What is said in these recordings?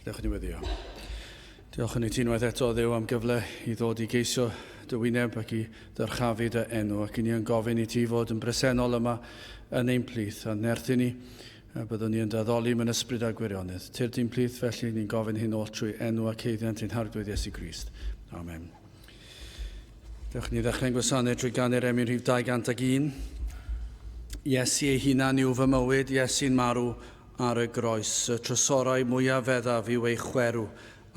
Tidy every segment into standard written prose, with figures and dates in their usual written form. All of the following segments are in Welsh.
Diolch yn iweddio. Diolch yn ei ti unwaith eto, Dduw, am gyfle i ddod i geisio dy wyneb ac i dyrchafu dy enw, ac i ni yn gofyn i ti fod yn bresennol yma yn ein plith, a nerthyn ni, a byddwn ni yn daddoli mewn ysbryd a gwirionedd. Tyr di'n plith, felly ni'n gofyn hyn oll trwy enw a ceiddiant ein hardwydd Iesu Grist. Amen. Diolch ni ddechrau'n gwasanaeth trwy ganu'r emyn rhif 201. Iesu ei hunan yw fy mywyd, Iesu'n marw ar y groes, y trysorau mwyaf feddaf yw ei chwerw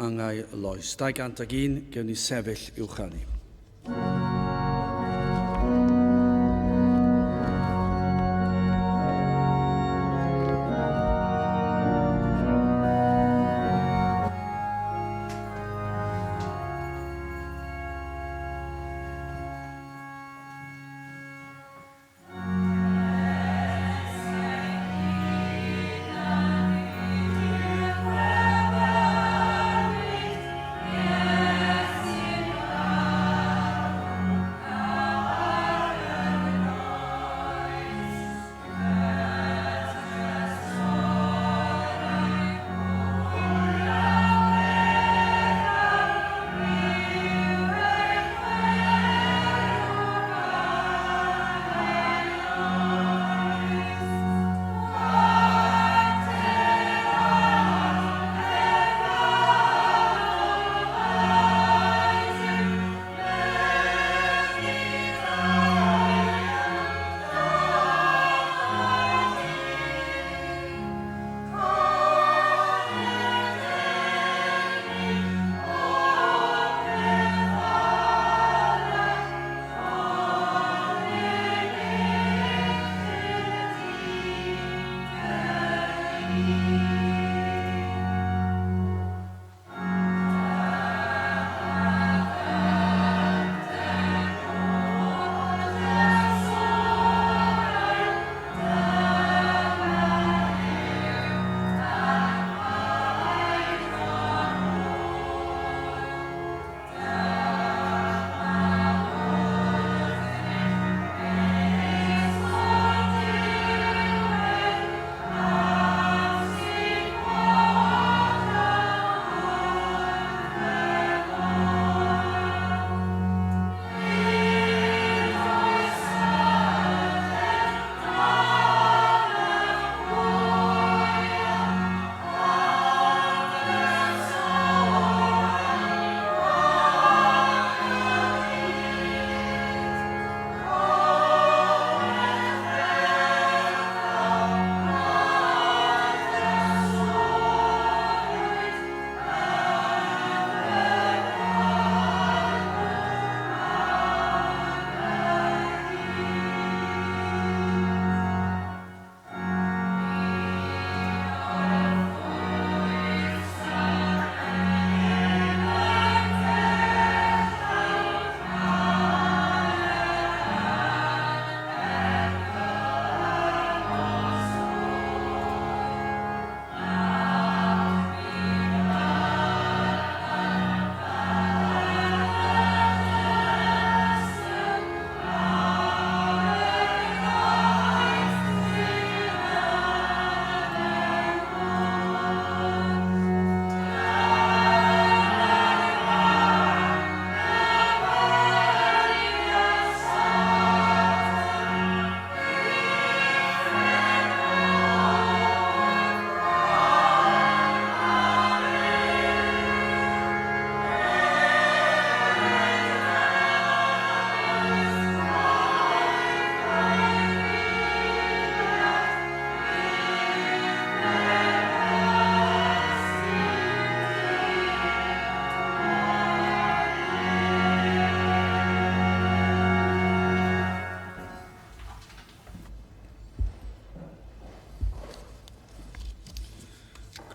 angau loes. 201, gewn ni sefyll uwchan ni.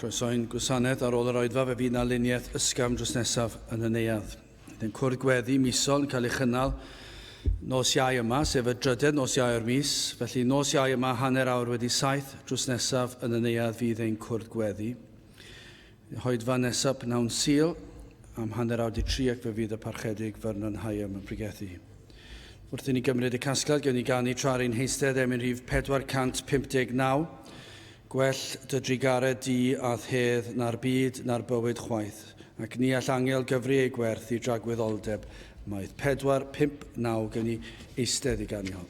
Croeso'n gwasanaeth ar ôl yr oedfa fe fydd na luniaeth ysgafn dros nesaf yn y neuadd. Bydd cwrdd gweddi misol yn cael ei chynnal nos Iau yma, sef y drydedd nos Iau o'r mis. Felly nos Iau yma hanner awr wedi 7 dros nesaf yn y neuadd fydd ein cwrdd gweddi. Hoedfa nesaf pnawn Sul am hanner awr 3 ac fe fydd y parchedig Vernon Hyam yn pregethu. Wrth i ni gymryd y casgliad, gewn ni ganu tra'r ein heistedd emyn rhif 459, Gwell dy drigaredd di a hedd na'r byd na'r bywyd chwaith, ac ni all angel gyfri ei gwerth i dragwyddoldeb. Mae'r 4-5-9 gen i eistedd i ganiol.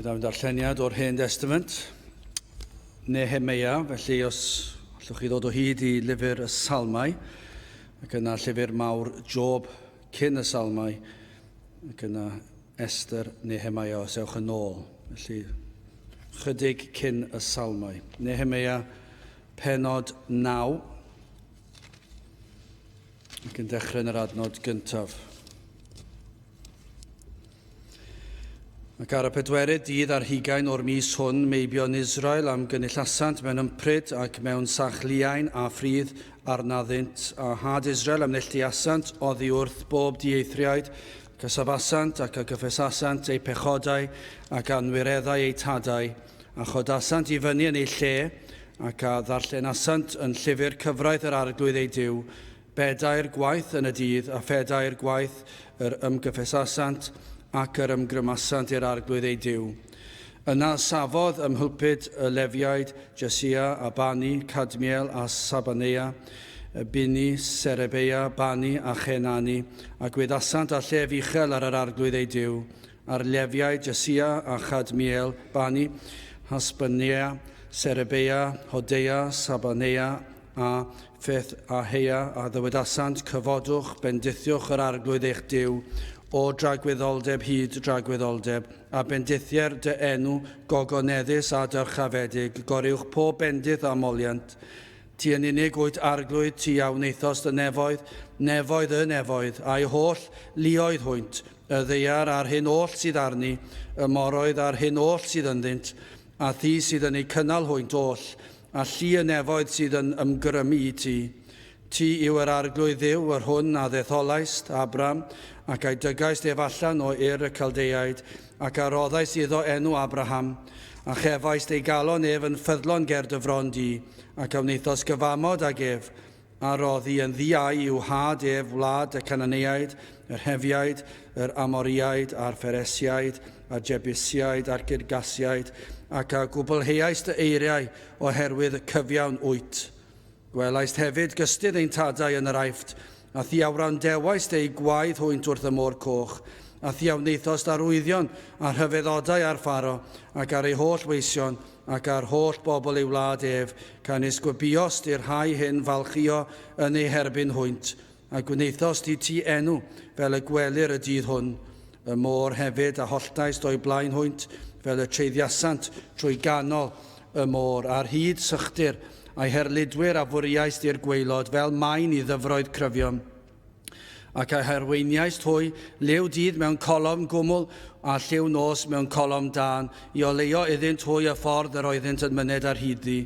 Bydd am darlleniad o'r Hen Testament, Nehemia, felly os allwch chi ddod o hyd i lyfr y Salmau, ac yna llyfr mawr Job cyn y Salmau, ac yna Esther, Nehemia os ewch yn ôl. Felly, chydig cyn y Salmau. Nehemia, pennod 9, ac yn dechrau yn yr adnod gyntaf. Ac ar y 4 dydd ar 20 o'r mis hwn, meibion Israel am gynullasant mewn ympryd ac mewn sachliain a ffrydd arnaddynt, a had Israel am neilltuasant oddi wrth bob dieithriaid, cysafasant ac a gyffesasant ei pechodau ac anwireddau ei tadau, a chodasant i fyny yn ei lle ac a ddarllenasant yn llyfr cyfraith yr arglwydd ei diw, 4 gwaith yn y dydd a 4 gwaith yr ymgyffesasant ac yr ymgrymasant i'r arglwydd ei diw. Yna safodd ymhwlpyd y Lefiaid, Jesia a Bani, Cadmiel a Sabanea, Bini, Serebea, Bani a Chenani, a gwyddasant a llef uchel ar yr arglwydd ei diw, a'r Lefiaid, Jesia a Cadmiel, Bani, Hasbanea, Serebea, Hodea, Sabanea a Pheth a Heia, a ddywedasant cyfodwch, bendithiwch yr arglwydd eich diw, o dragwyddoldeb hyd dragwyddoldeb, a bendithiau'r dy enw gogoneddus a dyrchafedig, goriwch pob bendith a moliant. Ti yn unig wyt arglwydd ti a wneithos dy nefoedd, nefoedd y nefoedd, a'i holl luoedd hwynt, y ddeiar a'r hyn oll sydd arni, y moroedd a'r hyn oll sydd ynddynt, a thi sydd yn ei cynnal hwynt oll, a llu y nefoedd sydd yn ymgrymu i ti. Ti yw yr arglwydd Dduw, yr hwn a ddetholaist Abram, ac a'i dygaist ef allan o Ur y Caldeiaid, ac a roddais iddo enw Abraham, a chefaist ei galon ef yn ffyddlon ger dyfron di, ac a wneithos gyfamod ag ef, a roddi yn ddiau i'w had ef wlad y Cananeaid, yr Hefiaid, yr Amoriaid, a'r Pheresiaid, a'r Jebusiaid, a'r Girgasiaid, ac a gwblheuais dy eiriau oherwydd y cyfiawn wyt. Gwelaist hefyd gystydd ein tadau yn yr Aifft, a thiawrandewais ei gwaith hwynt wrth y môr coch, a thiawneithos arwyddion a'r rhyfeddodau ar Pharo, ac ar ei holl weision, ac ar holl bobl ei wlad ef, can esgwybios di'r rhai hyn falchio yn ei herbyn hwynt, a gwneithos di ti enw fel y gwelir y dydd hwn, y môr hefyd a holltais do'i blaen hwynt, fel y treiddiasant trwy ganol y môr, a'r hyd sychtir, a'i herludwyr a fwriais di'r gwaelod fel maen i ddyfroedd cryfiom. Ac a'i herweiniais twy lew dydd mewn colom gwmwl a lliw nos mewn colom dan, i oleio iddynt hwy y ffordd yr oeddynt yn myned ar hyd di.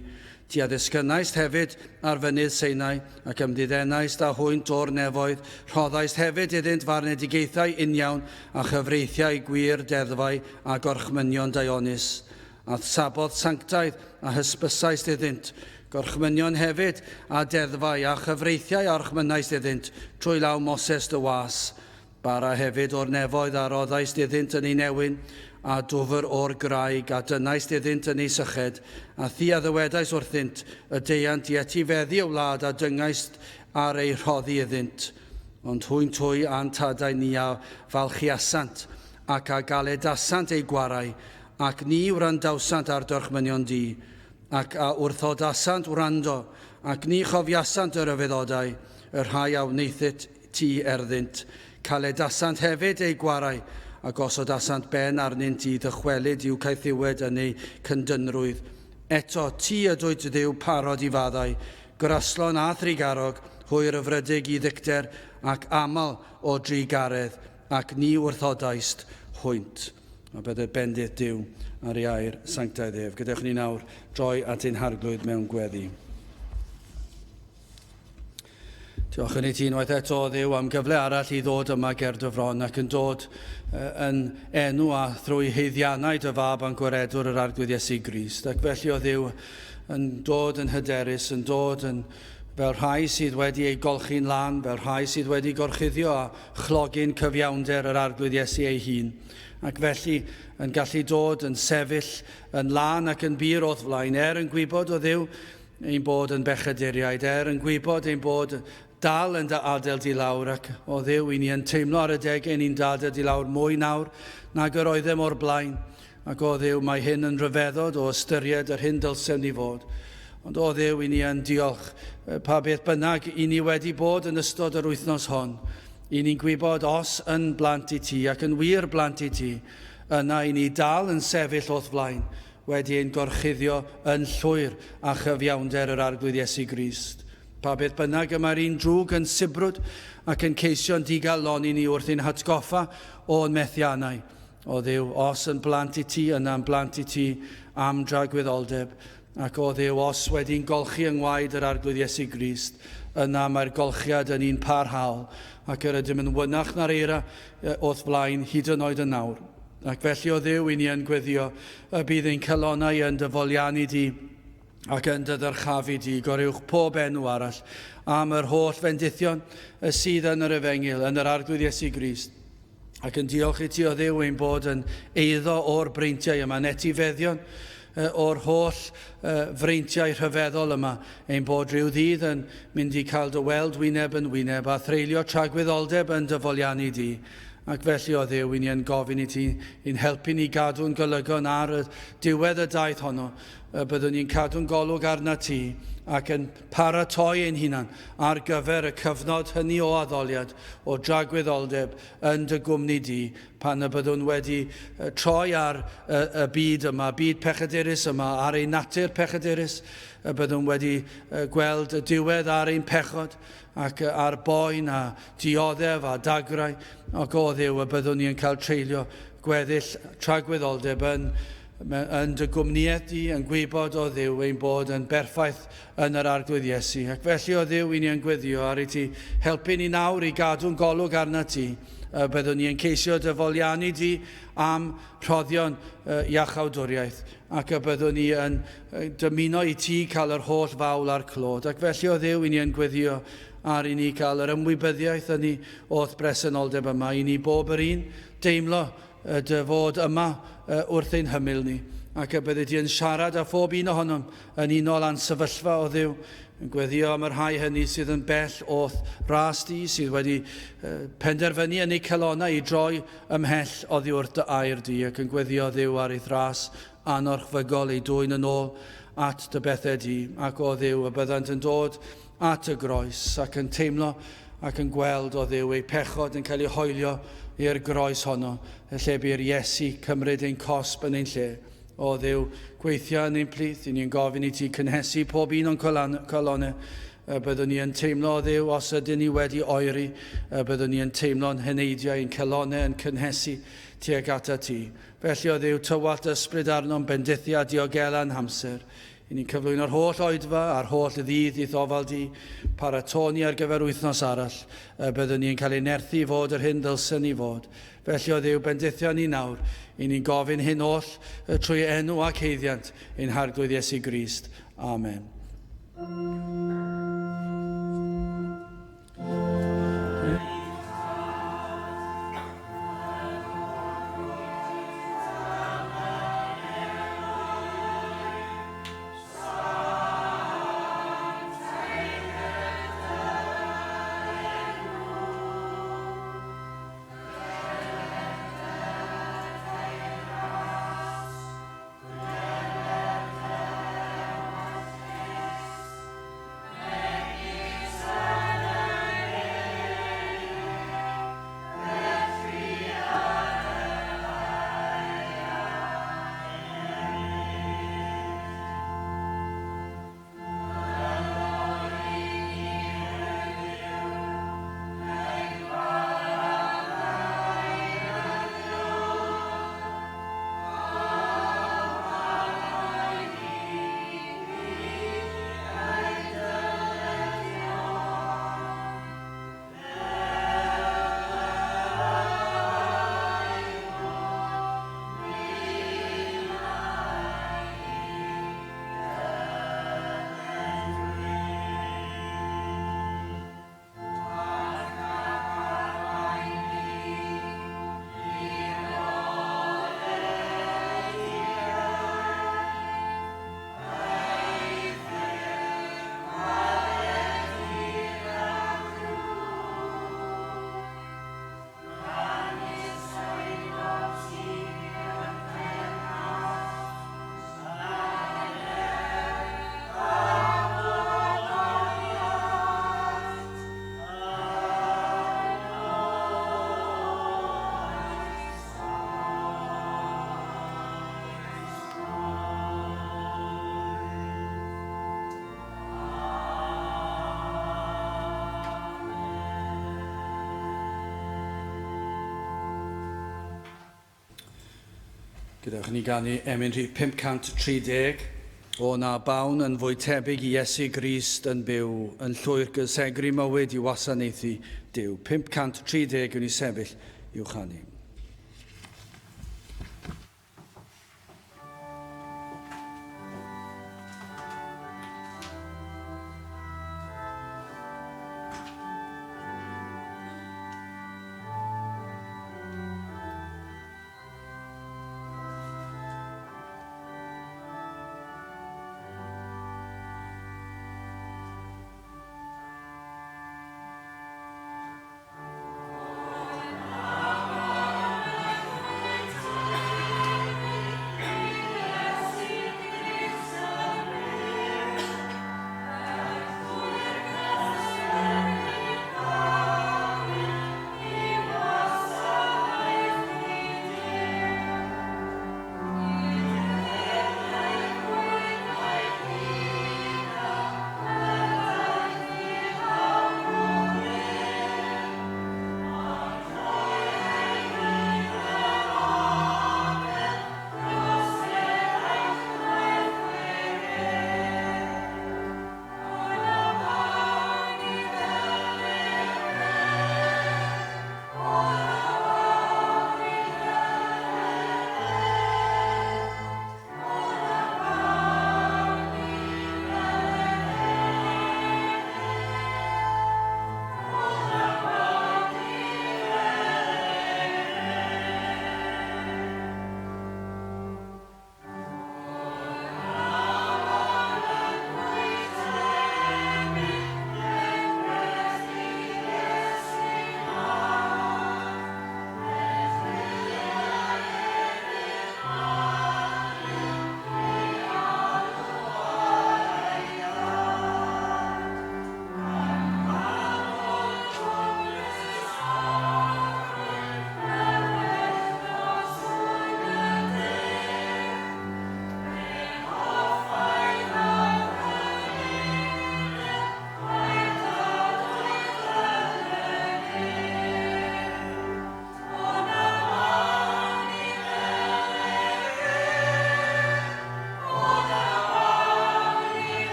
Ti a ddisgynnais hefyd ar fynydd Seinau ac ymdiddennais da hwynt o'r nefoedd, rhoddais hefyd iddynt farnedigaethau uniawn a chyfreithiau gwir deddfau a gorchmynion Dionis. A sabodd sanctaidd a hysbysais iddynt, gorchmynion hefyd a deddfau a chyfreithiau archmynais iddynt trwy law Moses dy was. Bara hefyd o'r nefoedd a roddais iddynt yn ei newyn a dwfr o'r graig a dynais iddynt yn ei syched a thi a ddywedais wrthynt y deiant i etifeddu y wlad a dyngais ar ei rhoddi iddynt. Ond hwy'n twy a'n tadau ni a falchiasant ac a galedasant ei gwarau ac ni wrandawsant ar dorchmynion di ac a wrthodasant wrando, ac ni chofiasant yr yfeddodau, y rhai a wneithit ti erddynt, caledasant hefyd ei gwarau, a gosodasant ben arnynt i ddychwelyd i'w caethiwed yn ei cyndynrwydd. Eto, ti ydwyd Dduw parod i faddau, graslon a thrigarog, hwyr yfrydig i ddicter, ac amal o drigaredd, ac ni wrthodaist hwynt. A bydd y bendith Duw ar ei air sanctaidd ef. Gadewch ni nawr droi at ein harglwydd mewn gweddi. Diolch yn ei ti unwaith eto Dduw am gyfle arall i ddod yma ger dyfron ac yn dod yn enw a thrwy heiddiannau dy fab a'n gwaredwr yr arglwydd Iesu Grist. Ac felly o Dduw yn dod yn hyderus, yn dod yn fel rhai sydd wedi ei golchi'n lan, fel rhai sydd wedi gorchuddio a chlogi'n cyfiawnder yr arglwydd Iesu ei hun. Ac felly yn gallu dod yn sefyll yn lan ac yn bir o'r flaen, yn gwybod o Dduw ein bod yn bechaduriaid, yn gwybod ein bod dal yn dy adael di lawr, ac o Dduw i ni yn teimlo ar y degau ni'n dadael di lawr mwy nawr nag yr oeddem o'r blaen. Ac o Dduw mae hyn yn ryfeddod o ystyried yr hyn dylsem ni fod. Ond o Dduw i ni yn diolch pa beth bynnag i ni wedi bod yn ystod yr wythnos hon. I ni'n gwybod os yn blant i ti ac yn wir blant i ti, yna i ni dal yn sefyll o'r flaen, wedi ein gorchuddio yn llwyr a chyfiawnder yr arglwydd Iesu Grist. Pa beth bynnag yma'r un drwg yn sibrwd ac yn ceisio'n digalon i ni wrth ein hatgoffa o'n methiannau. O Dduw, os yn blant i ti, yna yn blant i ti am dragwyddoldeb, ac o Dduw, os wedi'n golchi yng ngwaed yr arglwydd Iesu Grist, yna mae'r golchiad yn un parhaol, ac yr ydym yn wynach na'r eira o'r flaen hyd yn oed yn nawr. Ac felly o Dduw i ni yn gweddio y bydd ein celonnau yn dyfoliannu di ac yn dyddyrchafu di, goriwch pob enw arall am yr holl fendithion sydd yn yr efengil, yn yr arglwydd Iesu Grist. Ac yn diolch i ti o Dduw ein bod yn eiddo o'r breintiau yma, etifeddion o'r holl freintiau rhyfeddol yma, ein bod rhyw ddydd yn mynd i cael dy weld wyneb yn wyneb a threulio tragwyddoldeb yn dyfoliannu di. Ac felly o Dduw, i ni yn gofyn i ti i'n helpu ni gadw'n golygon ar y diwedd y daith honno, byddwn ni'n cadw'n golwg arna ti ac yn paratoi ein hunan ar gyfer y cyfnod hynny o addoliad o dragwyddoldeb yn dy gwmni di, pan y byddwn wedi troi ar y byd yma, byd pechadurus yma, ar ein natur pechadurus, byddwn wedi gweld y diwedd ar ein pechod ac ar boen a dioddef a dagrau, ac o Dduw y byddwn ni'n cael treulio gweddill tragwyddoldeb yn yn dy gwmniad di, yn gwybod o Dduw ein bod yn berffaith yn yr arglwydd Iesu. Ac felly o Dduw, i ni yn gweddio ar i ti helpu ni nawr i gadw'n golwg arna ti. Byddwn ni yn ceisio dyfoliannu di am rhoddion iachawdwriaeth. Ac byddwn ni yn dymuno i ti cael yr holl fawl a'r clod. Ac felly o Dduw, i ni yn gweddio ar i ni cael yr ymwybyddiaeth yn ni o'th bresenoldeb yma. I ni bob yr un deimlo dy fod yma wrth ein hymyl ni. Ac bydde di yn siarad a phob un ohonom yn unol a'n sefyllfa o Dduw. Yn gweddio am yr rhai hynny sydd yn bell o'th ras di, sydd wedi penderfynu yn eu celonnau i droi ymhell oddi wrth dy air di, ac yn gweddio Dduw ar ei thras anorchfygol ei dwyn yn ôl at dy bethau di, ac o Dduw y byddant yn dod at y groes ac yn teimlo ac yn gweld o Dduw ei pechod yn cael ei hoelio i'r groes honno, lle by'r Iesu cymryd ein cosb yn ein lle. O Dduw, gweithio yn ein plith, i ni'n gofyn i ti cynhesu pob un o'n colonnau. Byddwn ni yn teimlo o Dduw os ydyn ni wedi oeri, byddwn ni yn teimlo'n hyneidiau ein colonnau yn cynhesu tuag ata ti. Felly o Dduw, tywallt ysbryd arno'n bendithia diogelan hamser. I ni'n cyflwyno'r holl oedfa a'r holl ddydd i ddofal di, paratoni ar gyfer wythnos arall. Byddwn ni'n cael ei nerthu i fod yr hyn ddylsen ni fod. Felly o Dduw, bendithio ni nawr, i ni'n gofyn hyn oll trwy enw ac heiddiant ein harglwydd Iesu Grist. Amen. Gydewch ni ganu emyn rhif 530. O na bawn yn fwy tebyg i Iesu Grist yn byw yn llwyr gysegri mywyd i wasanaethu Duw. 530 yn ei sefyll i'w chanu.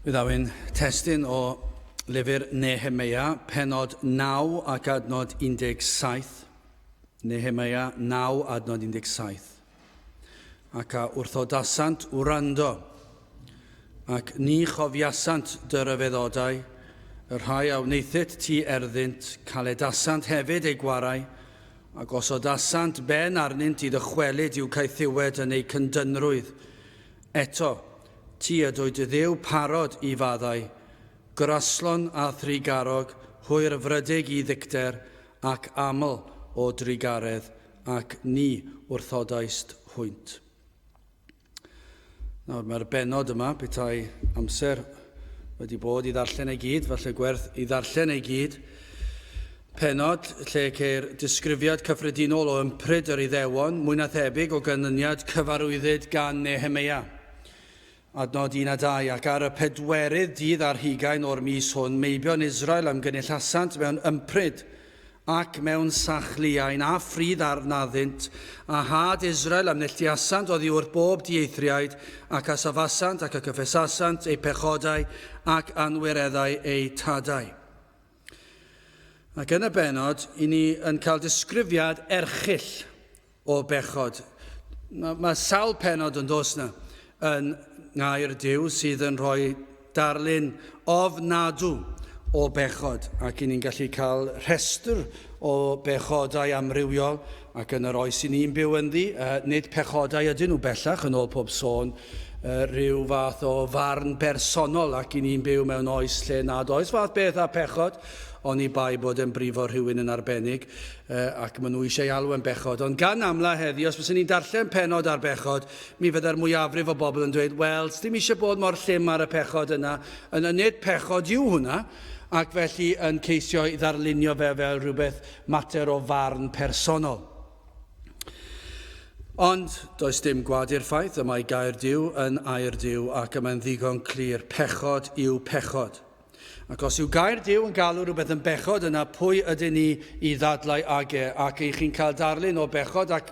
Byddai'n testyn o lyfr Nehemia, penod 9 ac adnod 17. Nehemia 9 adnod 17. Ac a wrthodasant wrando, ac ni chofiasant dy ryfeddodau, y rhai a wneithyd ti erddynt, cael edasant hefyd ei gwarau, ac os odasant ben arnynt i ddychwelyd i'w caethiwed yn ei cyndynrwydd. Eto, ti ydwyd y ddew parod i faddau, graslon a thrigarog, hwyr frydig i ddicter, ac aml o drigaredd, ac ni wrthodaist hwynt. Nawr, mae'r benod yma, petai amser wedi bod i ddarllen ei gyd, falle gwerth i ddarllen ei gyd, penod lle ceir disgrifiad cyffredinol o ympryd yr Iddewon, mwy na thebyg o gynyniad cyfarwyddyd gan Nehemia. Adnod 1 a 2, ac ar y 4 dydd ar 20 o'r mis hwn, meibion Israel am gynullasant mewn ympryd ac mewn sachliain a ffridd arnaddynt, a had Israel am nelltiasant oddi wrth bob dieithriaid, ac asafasant ac a cyffesasant ei pechodau ac anwireddau ei tadau. Ac yn y benod, i ni yn cael disgrifiad erchill o bechod. Mae sawl penod yn dos na yn ngair Duw sydd yn rhoi darlun ofnadw o bechod, ac i ni'n gallu cael rhestr o bechodau amrywiol, ac yn yr oes i ni'n byw ynddi, nid pechodau ydyn nhw bellach yn ôl pob sôn, rhyw fath o farn bersonol, ac i ni'n byw mewn oes lle nad oes fath beth a pechod, ond i bai bod yn brifo rhywun yn arbennig, ac maen nhw eisiau alw yn bechod. Ond gan amla heddi, os fyswn ni'n darllen penod ar bechod, mi fyddai'r mwyafrif o bobl yn dweud, wel, dim eisiau bod mor llym ar y pechod yna, yn nid pechod yw hwnna, ac felly yn ceisio i ddarlunio fe fel rhywbeth mater o farn personol. Ond does dim gwad i'r ffaith, y mae gair Duw yn air Duw ac yma'n ddigon clir, pechod yw pechod. Ac os yw gair Duw yn galw rhywbeth yn bechod yna, pwy ydyn ni i ddadlau ag ac i chi'n cael darlun o bechod, ac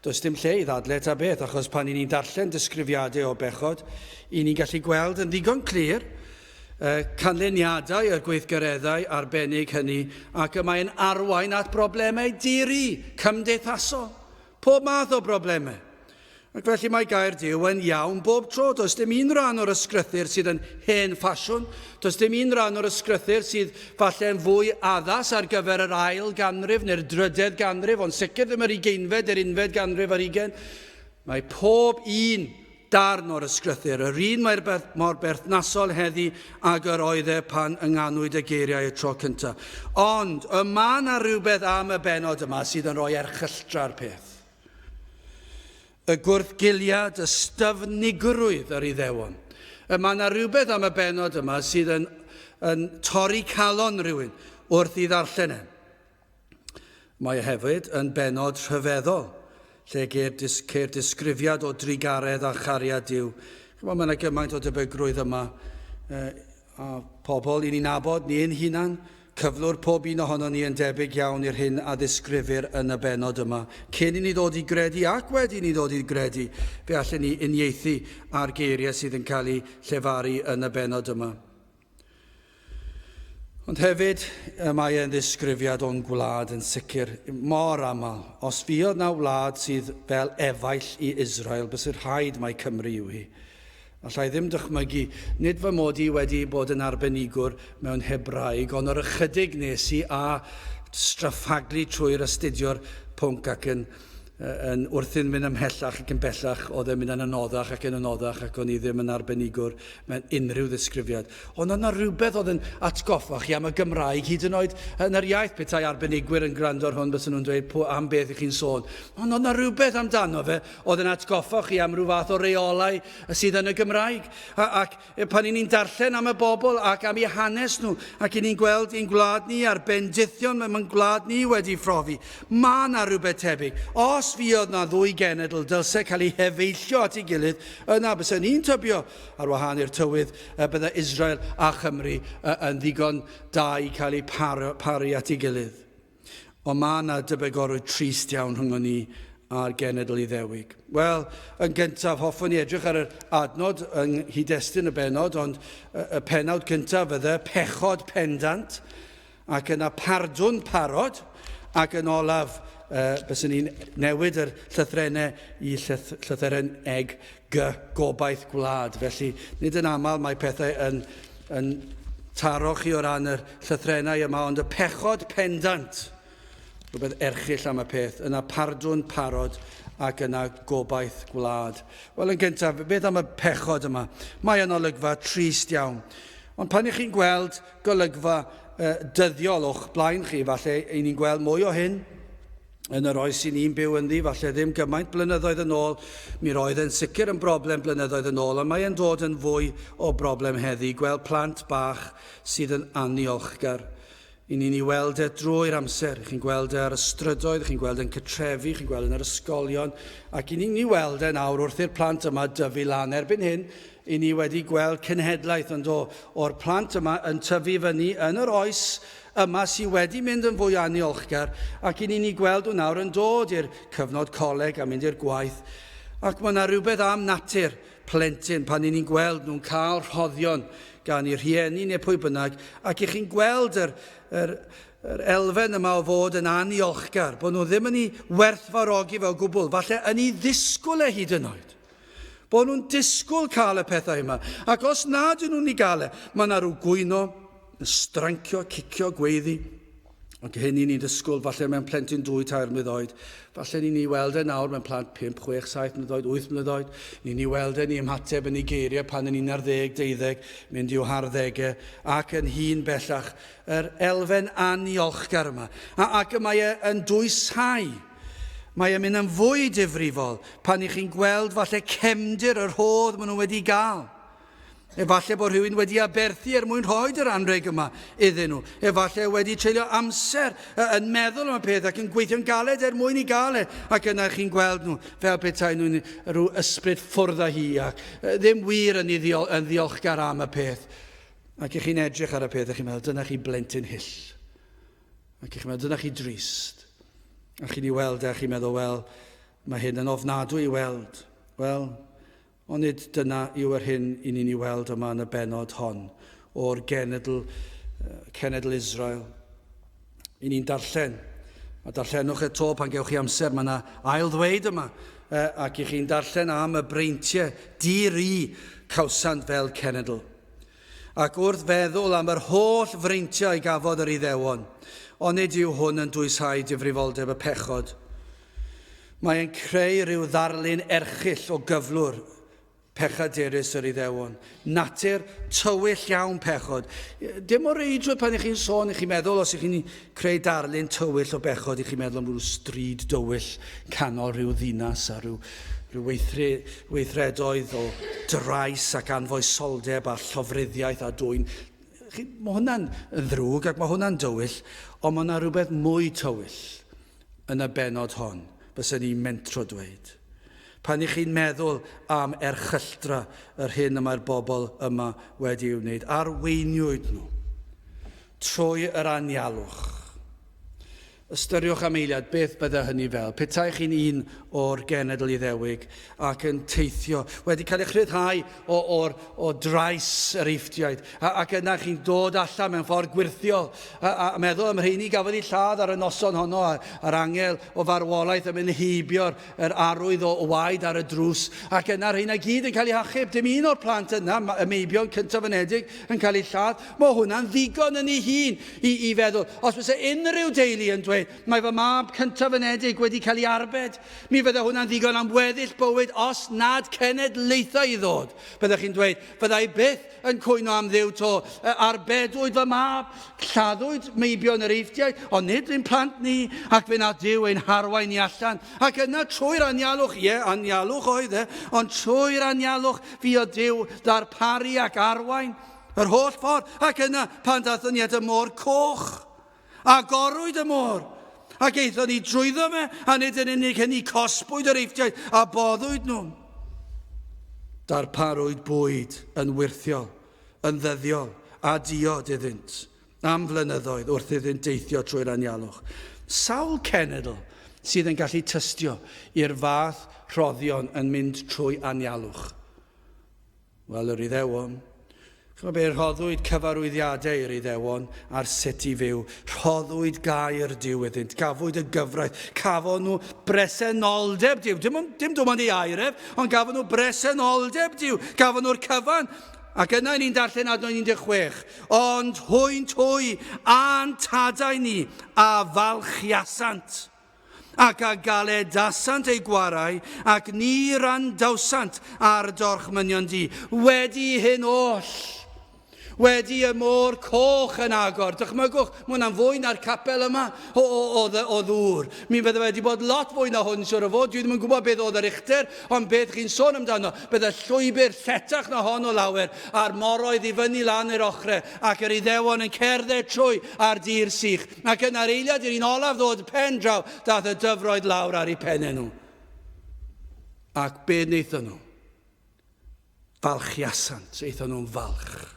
does dim lle i ddadlau ta beth, achos pan i ni'n darllen disgrifiadau o bechod, i ni'n gallu gweld yn ddigon clir canlyniadau y gweithgareddau arbennig hynny, ac y mae'n arwain at broblemau diri, cymdeithasol, pob math o broblemau. Ac felly mae gair Duw yn iawn bob tro. Does dim un rhan o'r ysgrythyr sydd yn hen ffasiwn. Does dim un rhan o'r ysgrythyr sydd falle yn fwy addas ar gyfer yr ail ganrif neu'r drydedd ganrif, ond sicr ddim yr 20fed, yr 11fed ganrif ar 20. Mae pob un darn o'r ysgrythyr, yr un mor berthnasol heddi ag yr oedd e pan ynganwyd y geiriau y tro cyntaf. Ond yma na rhywbeth am y benod yma sydd yn rhoi erchylltra'r peth. Y gwrthgiliad, y styfnigrwydd yr Iddewon. Mae yna rhywbeth am y benod yma sydd yn torri calon rhywun wrth i ddarllen e. Mae hefyd yn benod rhyfeddol, lle ceir disgrifiad o drigaredd a chariad Duw. Mae yna gymaint o debygrwydd yma, a pobl i ni'n nabod, ni ein hunan, cyflwr pob un ohono ni yn debyg iawn i'r hyn a ddisgrifir yn y benod yma. Cyn i ni ddod i gredu ac wedi ni ddod i gredu, fe allan ni uniaethu ar geiriau sydd yn cael eu llefaru yn y benod yma. Ond hefyd, mae e'n ddisgrifiad o'n gwlad yn sicr mor aml. Os fuodd na wlad sydd fel efaill i Israel, bys yr rhaid mae Cymru yw hi. Allai ddim dychmygu, nid fy mod i wedi bod yn arbenigwr mewn Hebraeg, ond o'r ychydig nes i a straffaglu trwy'r astudio'r pwnc ac yn wrthyn mynd ymhellach ac yn bellach, oedd e'n mynd yn anoddach ac yn anoddach ac o'n i ddim yn arbenigwr mewn unrhyw ddisgrifiad. Ond yna rhywbeth oedd yn atgoffa chi am y Gymraeg, hyd yn oed yn yr iaith petai arbenigwyr yn gwrando ar hwn, bys nhw'n dweud am beth i chi'n sôn. Ond yna rhywbeth amdano fe oedd yn atgoffa chi am rhyw fath o reolau sydd yn y Gymraeg. Ac pan i ni'n darllen am y bobl ac am eu hanes nhw, ac i ni'n gweld ein gwlad ni a'r bendithion mae'n gwlad ni wedi phrofi, mae yna rhywbeth tebyg. Os fuodd na ddwy genedl dylse cael ei hefeillio at ei gilydd, yna bys ni'n tybio ar wahân i'r tywydd bydde Israel a Chymru yn ddigon da i cael ei paru at ei gilydd. Ond mae yna debygorwyd trist iawn rhwng ni a'r genedl Iddewig. Wel, yn gyntaf, hoffwn i edrych ar yr adnod yng nghyd-destun y benod, ond y penawd gyntaf fydde pechod pendant, ac yna pardwn parod, ac yn olaf, byswn ni'n newid yr llythrennau i llythrenneg gobaith gwlad. Felly, nid yn aml mae pethau yn taro chi o ran yr llythrennau yma, ond y pechod pendant, rhywbeth erchill am y peth, yna pardwn parod ac yna gobaith gwlad. Wel, yn gyntaf, beth am y pechod yma? Mae yn olygfa trist iawn. Ond pan ych chi'n gweld golygfa dyddiol o'ch blaen chi, falle ein ni'n gweld mwy o hyn yn yr oes sy'n ni'n byw ynddi, falle ddim gymaint blynyddoedd yn ôl. Mi roedd yn sicr yn broblem blynyddoedd yn ôl, ond mae e'n dod yn fwy o broblem heddi. Gweld plant bach sydd yn aniolchgar. I ni'n ei weld drwy'r amser. Chi'n gweld ar y strydoedd, chi'n gweld yn cytrefi, chi'n gweld yn yr ysgolion, ac i ni'n ei weld nawr wrth i'r plant yma dyfu lan. Erbyn hyn, i ni wedi gweld cenhedlaeth ond o'r plant yma yn tyfu fyny yn yr oes yma sydd wedi mynd yn fwy aniolchgar, ac i ni'n ei gweld nhw nawr yn dod i'r cyfnod coleg a mynd i'r gwaith. Ac mae yna rhywbeth am natur plentyn pan ni'n gweld nhw'n cael rhoddion gan i'r rhieni neu pwy bynnag, ac i chi'n gweld yr elfen yma o fod yn aniolchgar, bod nhw ddim yn ei werthfarogi fel gwbl, falle yn ei ddisgwyl hyd yn oed. Bod nhw'n disgwyl cael y pethau yma. Ac os nad ydyn nhw'n ei gael mae yna rhyw gwyno, strancio, cicio, gweiddi. Ac hyn ni'n disgwyl, falle mewn plentyn 2-3 mlynedd oed. Falle ni'n ei weld nawr mewn plant 5, 6, 7 mlynedd oed, 8 mlynedd oed. Ni'n ei weld ni ymateb yn ei geiriau pan yn 11, 12, mynd i'w 10, ac yn hun bellach. Yr elfen aniolchgar yma. Ac mae e'n dwysau. Mae e'n mynd yn fwy difrifol pan i chi'n gweld falle cefndir yr hodd maen nhw wedi gael. Efallai bod rhywun wedi aberthu mwyn rhoid yr anreg yma iddyn nhw. Efallai wedi treulio amser yn meddwl am y peth ac yn gweithio'n galed mwyn I gael ac yna chi'n gweld nhw fel petai nhw'n rhyw ysbryd ffwrdd â hi ac ddim wir yn ddiolchgar am y peth. Ac I chi'n edrych ar y peth ac chi'n meddwl, dyna chi blentyn hyll. Ac chi'n meddwl, dyna chi drist. A chi'n ei weld a chi'n meddwl, wel, mae hyn yn ofnadwy I weld. Wel, ond nid dyna yw yr hyn I ni'n ei weld yma yn y benod hon o'r cenedl Israel. I ni'n darllen. A darllenwch eto pan gewch chi amser. Mae yna ail ddweud yma. Ac I chi'n darllen am y breintiau dir-i cawsant fel cenedl. Ac wrth feddwl am yr holl freintiau gafodd yr Iddewon, ond nid yw hwn yn dwysau difrifoldeb y pechod. Mae'n creu rhyw ddarlun erchill o gyflwr pechaderus yr Iddewon. Natur tywyll iawn pechod. Dim o reidrwydd pan chi'n sôn, chi'n meddwl os chi'n creu darlun tywyll o bechod, chi'n meddwl am rhyw stryd dywyll canol rhyw ddinas a rhyw weithredoedd o drais ac anfoesoldeb a llofruddiaeth a dwyn. Mae hwnna'n ddrwg ac mae hwnna'n dywyll, ond mae yna rhywbeth mwy tywyll yn y benod hon, byswn ni'n mentro dweud. Pan I chi'n meddwl am erchylltra yr hyn yma'r bobl yma wedi i'w wneud, arweiniwyd nhw trwy yr anialwch. Ystyriwch am eiliad beth bydde hynny fel. Petai chi'n un o'r genedl Iddewig ac yn teithio, wedi cael eich rhyddhau o drais yr eiftiaid, ac yna chi'n dod allan mewn ffordd gwirthiol a meddwl am rheini gafodd ei lladd ar y noson honno a'r angel o farwolaeth yn mynd heibio'r arwydd o waed ar y drws, ac yna rheina gyd yn cael ei hachub. Dim un o'r plant yna, y meibion cyntaf yn edig, yn cael ei lladd. Mae hwnna'n ddigon yn ei hun I feddwl. Os fysa unrhyw deulu yn dweud, mae fy mab cyntaf yn edig wedi cael ei arbed, mi fydda hwnna'n ddigon am weddill bywyd os nad cenedlaethau I ddod. Byddwch chi'n dweud, byddai byth yn cwyno am ddiw to, arbedwyd fy mab, lladdwyd meibion yr eiftiaid, ond nid yn plant ni, ac fe na Duw ein harwain ni allan. Ac yna trwy'r anialwch, anialwch oedd ond trwy'r anialwch fi o Duw darparu ac arwain, yr holl ffordd, ac yna pan dathon ni at y môr coch, a gorwyd y môr, ac eithon ni drwyddo fe, a nid yn unig hynny cosbwyd yr eiftiaid, a boddwyd nhw. Darparwyd bwyd yn wirthiol, yn ddyddiol, a diod iddynt, am flynyddoedd wrth iddynt deithio trwy'r anialwch. Sawl cenedl sydd yn gallu tystio i'r fath rhoddion yn mynd trwy anialwch. Wel, yr Iddewon, chymod be, rhoddwyd cyfarwyddiadau i'r Iddewon ar sut i fyw. Rhoddwyd gair Duw iddynt, gafwyd y gyfraith, cafon nhw bresenoldeb Duw. Dim dim ond ei airef, ond gafon nhw bresenoldeb Duw. Gafon nhw'r cyfan. Ac yna ni'n darllen adnod 16. Ond hwy a'n tadau ni a falchiasant ac a galedasant ei gwarau ac ni randawsant ar dorchmynion di. Wedi hyn oll. Wedi y môr coch yn agor. Dychmygwch, mae hwnna'n fwy na'r capel yma o ddŵr. Mi fydde wedi bod lot fwy na hwn, siwr o fod. Dwi ddim yn gwybod beth oedd yr uchder, ond beth chi'n sôn amdano. Bydde llwybr lletach na hon o lawer a'r moroedd i fyny lan i'r ochrau ac yr Iddewon yn cerdded trwy ar dir sych. Ac yn ar eiliad i'r un olaf ddod pen draw, dath y dyfroedd lawr ar eu pennau nhw. Ac be wnaethon nhw? Falchiasant, eithon nhw'n falch.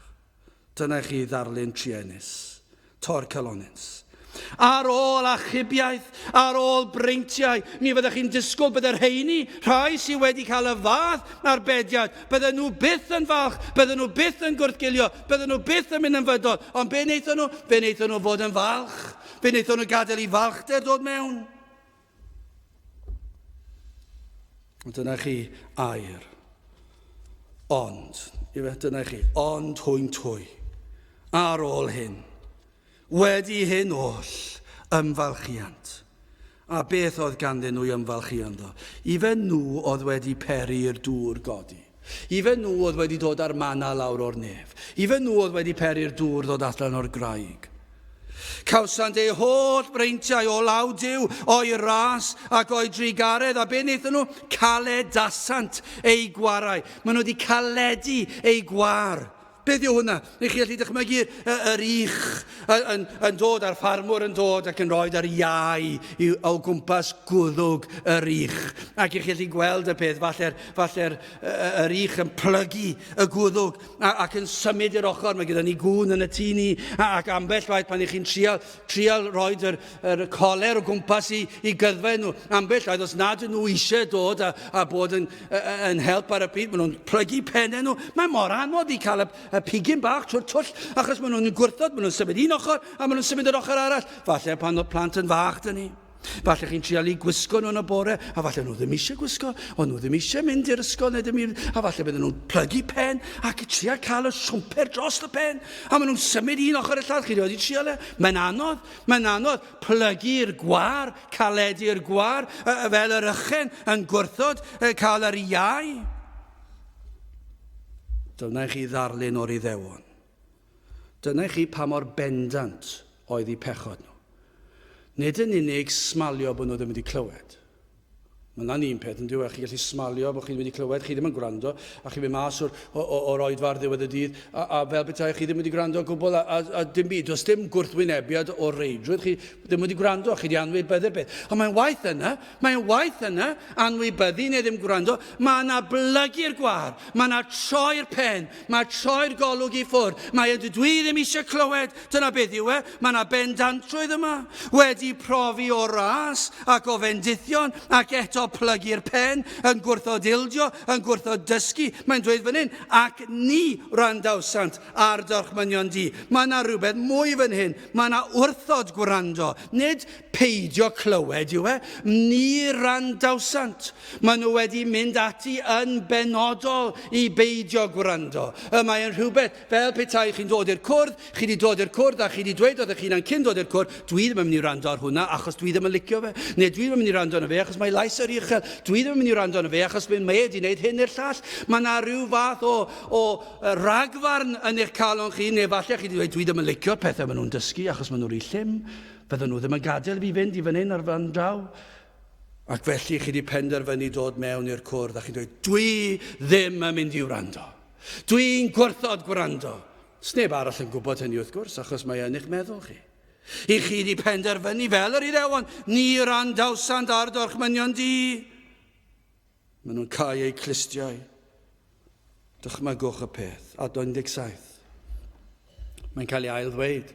Dyna chi ddarlun Trienus, Torcelonus. Ar ôl achubiaeth, ar ôl breintiau, mi fyddech chi'n disgwyl byddai'r rheini, rhai sydd wedi cael y fath arbediad, bydden nhw byth yn falch, bydden nhw byth yn gwrthgilio, bydden nhw byth yn mynd yn fydol. Ond be wnaethon nhw? Fe wnaethon nhw fod yn falch. Fe wnaethon nhw gadael i falchder dod mewn. Dyna chi air. Ond, dyna chi, ond hwy. Ar ôl hyn, wedi hyn oll, ymfalchiant. A beth oedd ganddyn nhw ymfalchiant ddo? Ife nhw oedd wedi peri'r dŵr godi. Ife nhw oedd wedi dod ar mana lawr o'r nef. Ife nhw oedd wedi peri'r dŵr ddod allan o'r graig. Cawsant eu holl breintiau o law Duw, o'i ras ac o'i drigaredd. A be wnaethon nhw? Caledasant ei gwarau. Maen nhw wedi caledu ei gwar. Beth yw hwnna? Neu chi allu dychmygu yr ich yn dod, a'r ffarmwr yn dod ac yn rhoi ar iau o gwmpas gwddwg yr ich. Ac chi allu gweld y peth, falle'r yr ich yn plygu y gwddwg ac yn symud i'r ochr. Mae gyda ni gŵn yn y tŷ ni ac ambell waith pan chi'n trial rhoi yr coler o gwmpas i gyddfen nhw. Ambell waith os nad nhw eisiau dod a bod yn help ar y pryd, maen nhw'n plygu pennau nhw. Mae mor anodd i cael y pigyn bach trwy'r twll, achos maen nhw'n gwrthod, maen nhw'n symud un ochr, a maen nhw'n symud yr ochr arall. Falle pan oedd plant yn fach dyn ni. Falle chi'n trial i gwisgo nhw'n y bore, a falle nhw ddim eisiau gwisgo, o nhw ddim eisiau mynd i'r ysgol, a falle bydden nhw'n plygu pen, ac i trial cael y siwmper dros y pen, a maen nhw'n symud un ochr y llall, chi wedi trial e. Mae'n anodd, plygu'r gwar, caledu'r gwar, fel yr ychen yn gwrthod, cael yr iau. Dyna chi ddarlun o'r Iddewon. Dyna chi pa mor bendant oedd eu pechod nhw. Nid yn unig smalio bod nhw ddim wedi clywed. Mae'n un peth yn diwedd, chi gallu smalio bod chi ddim wedi clywed, chi ddim yn gwrando, a chi mynd mas o'r oedfar ddiwedd y dydd, a fel bethau chi ddim wedi gwrando o gwbl, a dim byd, does dim gwrthwynebiad o'r reidrwydd, chi ddim wedi gwrando, chi wedi anwybyddu'r beth. Ond mae'n waith yna, anwybyddu neu ddim gwrando, mae yna blygu'r gwar, mae yna troi'r pen, mae troi'r golwg i ffwrdd, dwi ddim eisiau clywed, dyna beth yw e, mae yna bendantrwydd yma, wedi profi o ras ac o fendithion, ac eto plygu'r pen, yn gwrthod ildio, yn gwrthod dysgu. Mae'n dweud fan hyn, ac ni randawsant ar dorchmynion di. Mae yna rhywbeth mwy fan hyn. Mae yna wrthod gwrando. Nid peidio clywed yw e, ni randawsant. Mae nhw wedi mynd ati yn benodol i beidio gwrando. Mae'n rhywbeth, fel petai chi'n dod i'r cwrdd, chi wedi dod i'r cwrdd a chi wedi dweud oedd chi'n cyn dod i'r cwrdd, dwi ddim yn mynd i rando ar hwnna achos dwi ddim yn licio fe, neu dwi ddim yn mynd i rando ar fe achos mae lais yr uchel, dwi ddim yn mynd i rando ar fe achos mae'n wedi wneud hyn i'r llall. Mae yna rhyw fath o ragfarn yn eich calon chi, neu falle chi wedi dweud dwi ddim yn licio pethau maen nhw'n dysgu achos maen nhw'n rhy llym, bydden nhw ddim yn gadael fi fynd i fan hyn ar fan draw. Ac felly chi wedi penderfynu dod mewn i'r cwrdd a chi'n dweud dwi ddim yn mynd i wrando. Dwi'n gwrthod gwrando. Sneb arall yn gwybod hynny wrth gwrs achos mae yn eich meddwl chi. I chi wedi penderfynu fel yr Iddewon, ni randawsant ar dorchmynion di. Maen nhw'n cael eu clistiau. Dychmygwch y peth, adnod 17. Mae'n cael ei ail ddweud,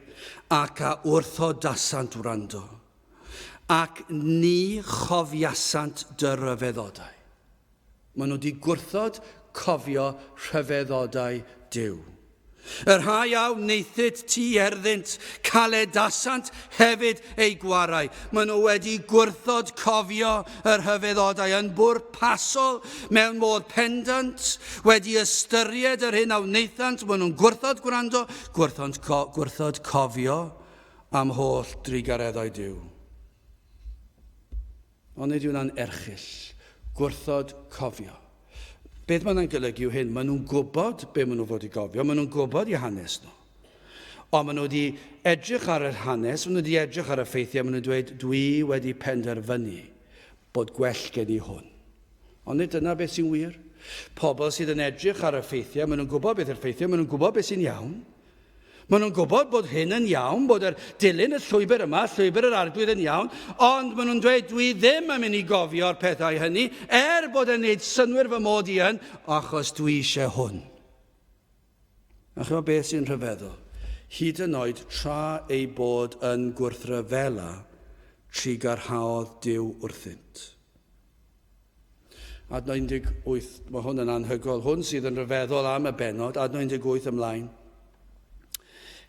ac a wrthodasant wrando. ac ni chofiasant dy ryfeddodau. Maen nhw wedi gwrthod cofio rhyfeddodau Duw. Yr rhai iawn neithyd ti erddynt, caledasant hefyd ei gwarau. Maen nhw wedi gwrthod cofio yr hyfeddodau yn bwrpasol mewn modd pendant, wedi ystyried yr hyn a wnaethant. Maen nhw'n gwrthod gwrando, gwrthod cofio am holl drigareddau Duw. Ond nid yw'n erchyll, gwrthod cofio. Beth mae'n golygu yw hyn? Maen nhw'n gwybod be maen nhw fod i gofio. Maen nhw'n gwybod i hanes nhw. Ond maen nhw wedi edrych ar y hanes, maen nhw wedi edrych ar y ffeithiau, maen nhw'n dweud, dwi wedi penderfynu bod gwell gen i hwn. Ond nid dyna beth sy'n wir. Pobl sydd yn edrych ar y ffeithiau, maen nhw'n gwybod beth yw'r ffeithiau, maen nhw'n gwybod beth sy'n iawn. Maen nhw'n gwybod bod hyn yn iawn, bod dilyn y llwybr yma, llwybr yr arglwydd yn iawn, ond maen nhw'n dweud, dwi ddim yn mynd i gofio'r pethau hynny, bod e'n neud synwyr fy mod i yn, achos dwi eisiau hwn. A chyfo beth sy'n rhyfeddol? Hyd yn oed tra ei bod yn gwrthryfela, trigarhaodd Duw wrthynt. Adnod 18, mae hwn yn anhygoel, hwn sydd yn rhyfeddol am y benod, adnod 18 ymlaen.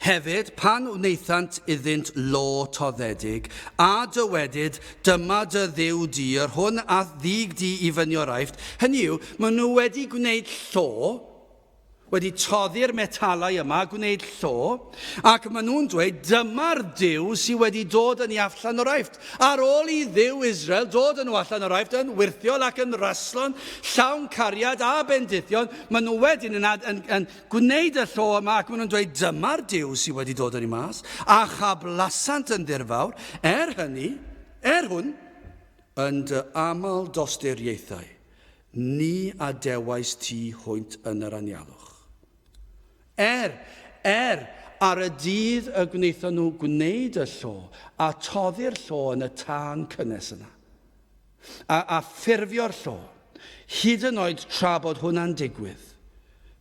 Hefyd, pan wnaethant iddynt lo toddedig, a dywedyd, dyma dy ddiw di, yr hwn a ddig di i fynio'r aifft. Hynny yw, maen nhw wedi gwneud llo, wedi toddi'r metalau yma, gwneud llo, ac maen nhw'n dweud, dyma'r Duw sydd wedi dod yn ei allan o'r aifft. Ar ôl i Dduw Israel dod yn nhw allan o'r aifft, yn wirthiol ac yn raslon, llawn cariad a bendithion, maen nhw wedyn yn gwneud y llo yma, ac maen nhw'n dweud, dyma'r Duw sydd wedi dod yn ei mas, a chablasant yn ddirfawr, hynny, hwn, yn dy amal dosturiaethau, ni adewais ti hwynt yn yr anialwch. Ar y dydd y gwnaethon nhw gwneud y llo a toddi'r llo yn y tân cynnes yna. A ffurfio'r llo, hyd yn oed tra bod hwnna'n digwydd.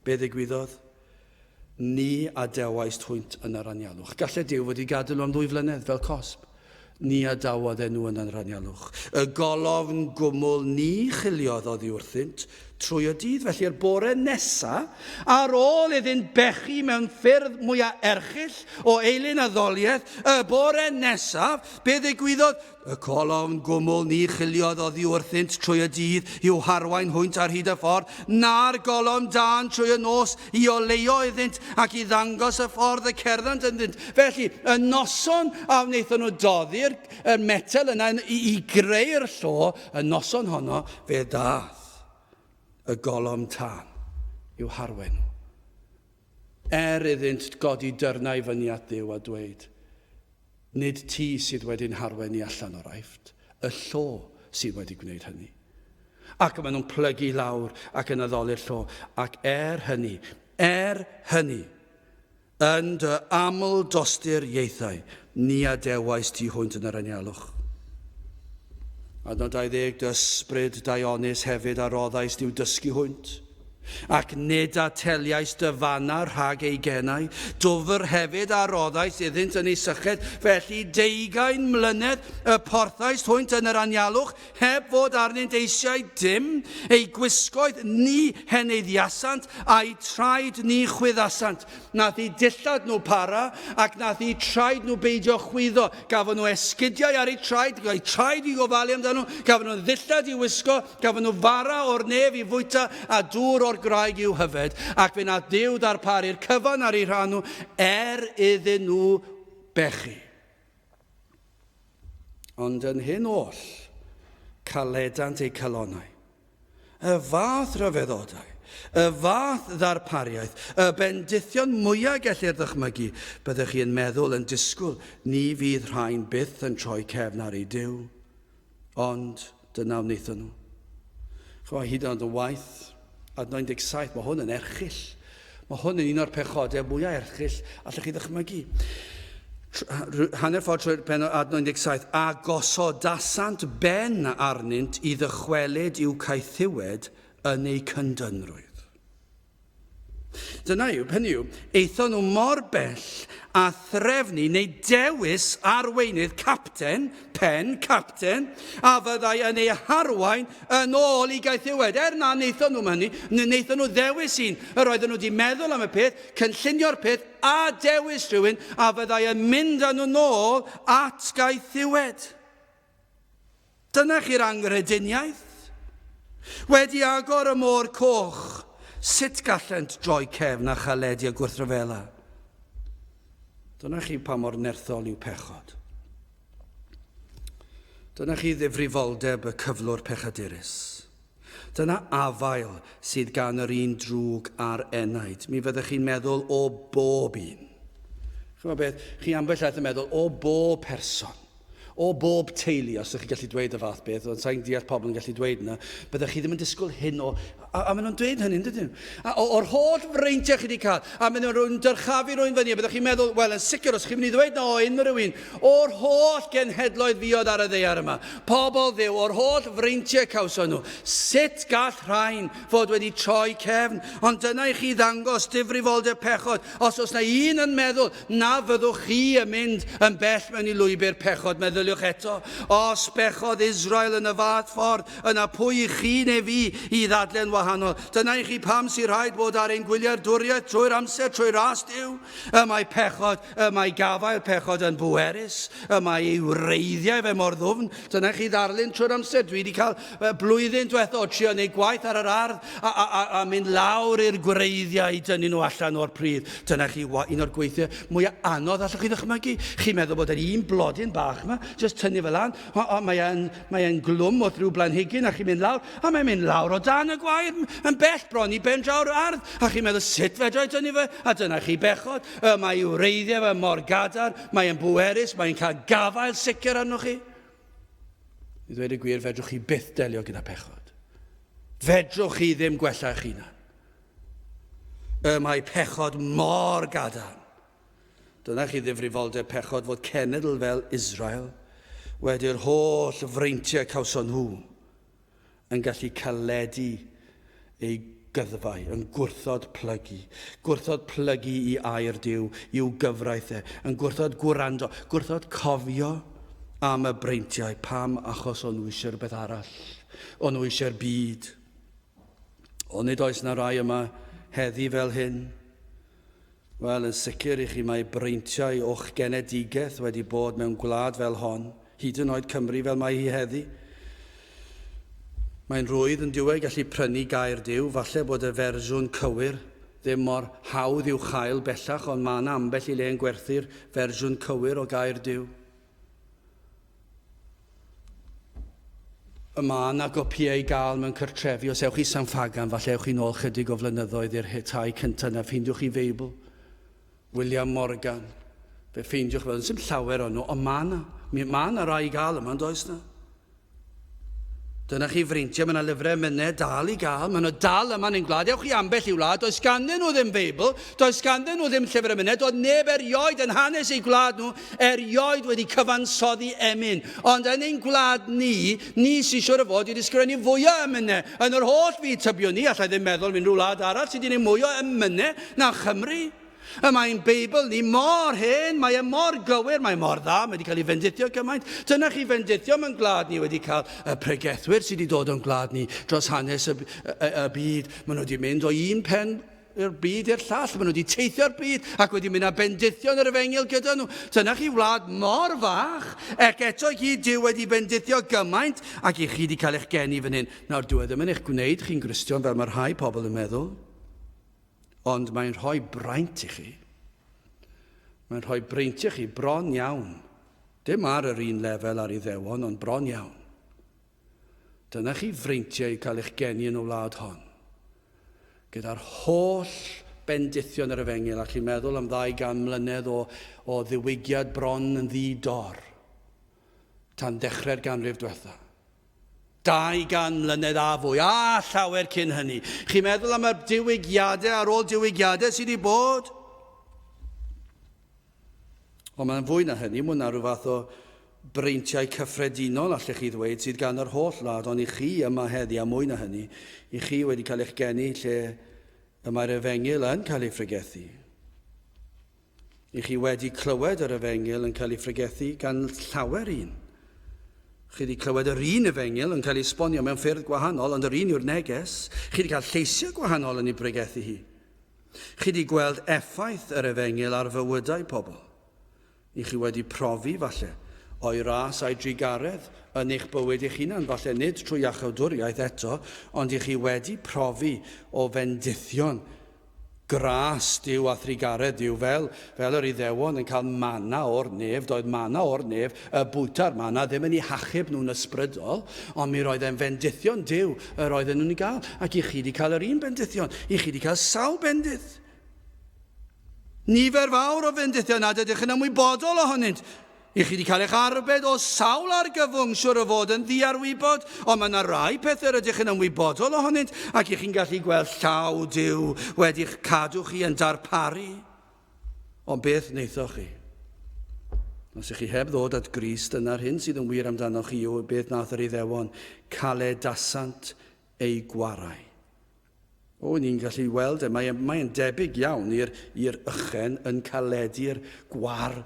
Be ddigwyddodd? Ni adewais hwynt yn yr anialwch. Gallai Duw fod i gadael nhw am 2 flynedd fel cosb. Ni adawodd nhw yn yr anialwch. Y golofn gwmwl ni chiliodd oddi wrthynt trwy y dydd. Felly yr bore nesa, ar ôl iddynt bechu mewn ffyrdd mwyaf erchyll o eilyn addoliaeth, y bore nesaf, be ddigwyddodd? Y golofn gwmwl ni chiliodd oddi wrthynt trwy y dydd i'w harwain hwynt ar hyd y ffordd, na'r golofn dan trwy y nos i oleio iddynt ac i ddangos y ffordd y cerddant ynddynt. Felly, y noson a wnaethon nhw doddi'r metel yna i greu'r llo, y noson honno fe dath y golofn tân i'w harwen nhw. Iddynt godi dyrnau fyny at Dduw a dweud, nid ti sydd wedi'n harwen ni allan o'r aifft, y llo sydd wedi gwneud hynny. Ac maen nhw'n plygu lawr ac yn addoli'r llo, ac hynny, yn dy aml dostur ieithau, ni adewais ti hwynt yn yr anialwch. Adnod 20, dy ysbryd Dionis hefyd a roddais diw dysgu hwynt. Ac nid ateliais dy fanna rhag ei genau, dwfr hefyd a roddais iddynt yn ei syched, felly 20 mlynedd y porthais hwynt yn yr anialwch, heb fod arnynt eisiau dim, ei gwisgoedd ni heneiddiasant, a'i traed ni chwyddasant. Nath i dillad nhw para, ac nath i traed nhw beidio chwyddo. Gafon nhw esgidiau ar ei traed i gofalu amdano, gafon nhw ddillad i wisgo, gafon nhw fara o'r nef i fwyta, a dŵr o'r graig i'w hyfed, ac fe nath Duw darparu'r cyfan ar ei rhan nhw, iddyn nhw bechu. Ond yn hyn oll, caledant eu calonau, y fath rhyfeddodau, y fath ddarpariaeth, y bendithion mwyaf gellir ddychmygu, byddech chi yn meddwl yn disgwyl, ni fydd rhain byth yn troi cefn ar ei Duw, ond dyna wnaethon nhw. Chwa hyd yn oed y waith, adnod 17, mae hwn yn erchyll. Mae hwn yn un o'r pechodau mwyaf erchyll allwch chi ddychmygu. Hanner ffordd trwy'r adnod 17, a gosodasant ben arnynt i ddychwelyd i'w caethiwed yn ei cyndynrwydd. Dyna yw, hynny yw, eithon nhw mor bell a threfnu neu dewis arweinydd capten, a fyddai yn ei harwain yn ôl i gaethiwed. Na wnaethon nhw hynny, wnaethon nhw ddewis un. Yr oedden nhw wedi meddwl am y peth, cynllunio'r peth a dewis rhywun, a fyddai yn mynd â nhw nôl at gaethiwed. Dyna chi'r angrediniaeth. Wedi agor y môr coch, sut gallent droi cefn a chaledi a gwrthryfela? Dyna chi pa mor nerthol yw pechod. Dyna chi ddifrifoldeb y cyflwr pechadurus. Dyna afael sydd gan yr un drwg a'r enaid. Mi fyddech chi'n meddwl o bob un. Chymod beth, chi ambell aeth yn meddwl o bob person, o bob teulu, os ydych chi gallu dweud y fath beth, ond sa'n deall pobl yn gallu dweud yna, byddech chi ddim yn disgwyl hyn o... A maen nhw'n dweud hynny, dydyn nhw. O'r holl freintiau chi wedi cael, a maen nhw'n dyrchafu rwy'n fyny, byddech chi'n meddwl, wel, yn sicr, os chi'n mynd i ddweud na o un rhywun, o'r holl genhedloedd fiod ar y ddeiar yma, pobl ddew, o'r holl freintiau cawson nhw, sut gall rhain fod wedi troi cefn, ond dyna i chi ddangos difrifoldeb pechod, os oes na un yn meddwl, na fyddwch chi yn mynd yn bell mewn i lwybr pechod, meddyliwch eto, os pechod Israel yn y fath ffordd, yna pwy i chi neu fi i ddadlen wahanol. Dyna i chi pam sy'n rhaid bod ar ein gwyliau'r dwriaeth trwy'r amser, trwy'r ras Duw. Mae pechod, mae gafael pechod yn bwerus, mae ei wreiddiau fe mor ddwfn. Dyna chi ddarlun trwy'r amser. Dwi wedi cael blwyddyn diwethaf o trio neu gwaith ar yr ardd a mynd lawr i'r gwreiddiau i dynnu nhw allan o'r pridd. Dyna chi un o'r gweithiau mwyaf anodd allwch chi ddychmygu. Chi'n meddwl bod yr un blodyn bach yma, jyst tynnu fel lan, mae e'n glwm o rhyw blanhigyn a chi'n mynd lawr, a mae'n mynd lawr o dan y gwair yn bell bron i ben draw'r ardd, a chi'n meddwl sut fedrai dynnu fe, a dyna chi bechod, mae i'w wreiddiau fe mor gadar, mae'n bwerus, mae'n cael gafael sicr arnoch chi. I ddweud y gwir, fedrwch chi byth delio gyda pechod. Fedrwch chi ddim gwella eich hunan. Mae pechod mor gadar. Dyna chi ddifrifoldeb pechod fod cenedl fel Israel wedi'r holl freintiau cawson nhw yn gallu caledu ei gyddfau, yn gwrthod plygu i air Duw, i'w gyfraith yn gwrthod gwrando, gwrthod cofio am y breintiau, pam achos o'n nhw eisiau'r beth arall, o'n nhw eisiau'r byd. Ond nid oes na rai yma heddi fel hyn. Wel, yn sicr i chi mae breintiau o'ch genedigaeth wedi bod mewn gwlad fel hon, hyd yn oed Cymru fel mae hi heddi. Mae'n rwydd yn diwedd gallu prynu gair Duw, falle bod y fersiwn cywir ddim mor hawdd i'w chael bellach, ond mae yna ambell i le'n gwerthu'r fersiwn cywir o gair Duw. Mae yna gopïau i gael mewn cartrefi, os ewch chi San Fagan, falle ewch chi nôl chydig o flynyddoedd i'r hitau cyntaf na, ffeindiwch chi Feibl, William Morgan, fe ffeindiwch fel, yn sy'n llawer o'n nhw, ond mae yna rai i gael yma, does na? Dyna chi freintiau, mae yna lyfrau mynau dal i gael, mae yna dal yma yn gwlad, ewch chi ambell i wlad, does ganddyn nhw ddim Feibl, does ganddyn nhw ddim llyfr mynau, doedd neb erioed yn hanes eu gwlad nhw, erioed wedi cyfansoddi emyn. Ond yn ein gwlad ni sy'n siŵr o fod wedi sgrennu fwyaf emynau. Yn yr holl fi tybio ni, allai ddim meddwl mynd rhyw wlad arall sydd wedi gwneud mwy o emynau na Chymru. Mae'n Beibl ni mor hen, mae mor gywir, mae mor dda, mae wedi cael ei fendithio gymaint. Dyna chi fendithio mewn gwlad ni wedi cael y pregethwyr sydd wedi dod o'n gwlad ni dros hanes y byd. Maen nhw wedi mynd o un pen i'r byd i'r llall, maen nhw wedi teithio'r byd ac wedi mynd a bendithio yn yr efengyl gyda nhw. Dyna chi wlad mor fach, ac eto chi Duw wedi bendithio gymaint ac i chi wedi cael eich geni fan hyn. Nawr, dwi ddim yn eich gwneud chi'n Gristion fel mae rhai pobl yn meddwl. Ond mae'n rhoi braint i chi. Mae'n rhoi braint i chi bron iawn. Dim ar yr un lefel ar Iddewon, ond bron iawn. Dyna chi freintiau i cael eich geni yn y wlad hon. Gyda'r holl bendithio yn yr efengyl, ac chi'n meddwl am 200 mlynedd o ddiwygiad bron yn ddi-dor, tan dechrau'r ganrif diwethaf. 200 mlynedd a fwy, a llawer cyn hynny. Chi'n meddwl am y diwygiadau ar ôl diwygiadau sydd wedi bod? Ond mae'n fwy na hynny, mwyn na rhyw fath o breintiau cyffredinol, allech chi ddweud, sydd gan yr holl wlad, ond i chi yma heddi a mwy na hynny, i chi wedi cael eich geni lle y mae'r efengyl yn cael ei ffregethu. I chi wedi clywed yr efengyl yn cael ei ffregethu gan llawer un. Chi wedi clywed yr un efengyl yn cael ei esbonio mewn ffyrdd gwahanol, ond yr un yw'r neges. Chi wedi cael lleisiau gwahanol yn ei bregethu hi. Chi wedi gweld effaith yr efengyl ar fywydau pobl. I chi wedi profi, falle, o'i ras a'i drigaredd yn eich bywyd eich hunan, falle nid trwy achawdwriaeth eto, ond i chi wedi profi o fendithion gras Duw a thrigaredd Duw, fel yr Iddewon yn cael mana o'r nef, doedd mana o'r nef, y bwyta'r mana ddim yn ei hachub nhw'n ysbrydol, ond mi roedd e'n fendithion Duw yr oedden nhw'n ei gael, ac i chi wedi cael yr un bendithion, i chi wedi cael sawl bendydd. Nifer fawr o fendithion nad ydych yn ymwybodol ohonynt. I chi wedi cael eich arbed o sawl argyfwng siwr o fod yn ddiarwybod, ond mae yna rai pethau ydych yn ymwybodol ohonynt, ac i chi'n gallu gweld llaw Duw wedi'ch cadw chi yn darparu. Ond beth wnaethoch chi? Os ych chi heb ddod at Grist, yna'r hyn sydd yn wir amdanoch chi yw beth nath yr Iddewon caledasant ei gwarau. Ni'n gallu weld, mae'n debyg iawn i'r ychen yn caledu'r gwar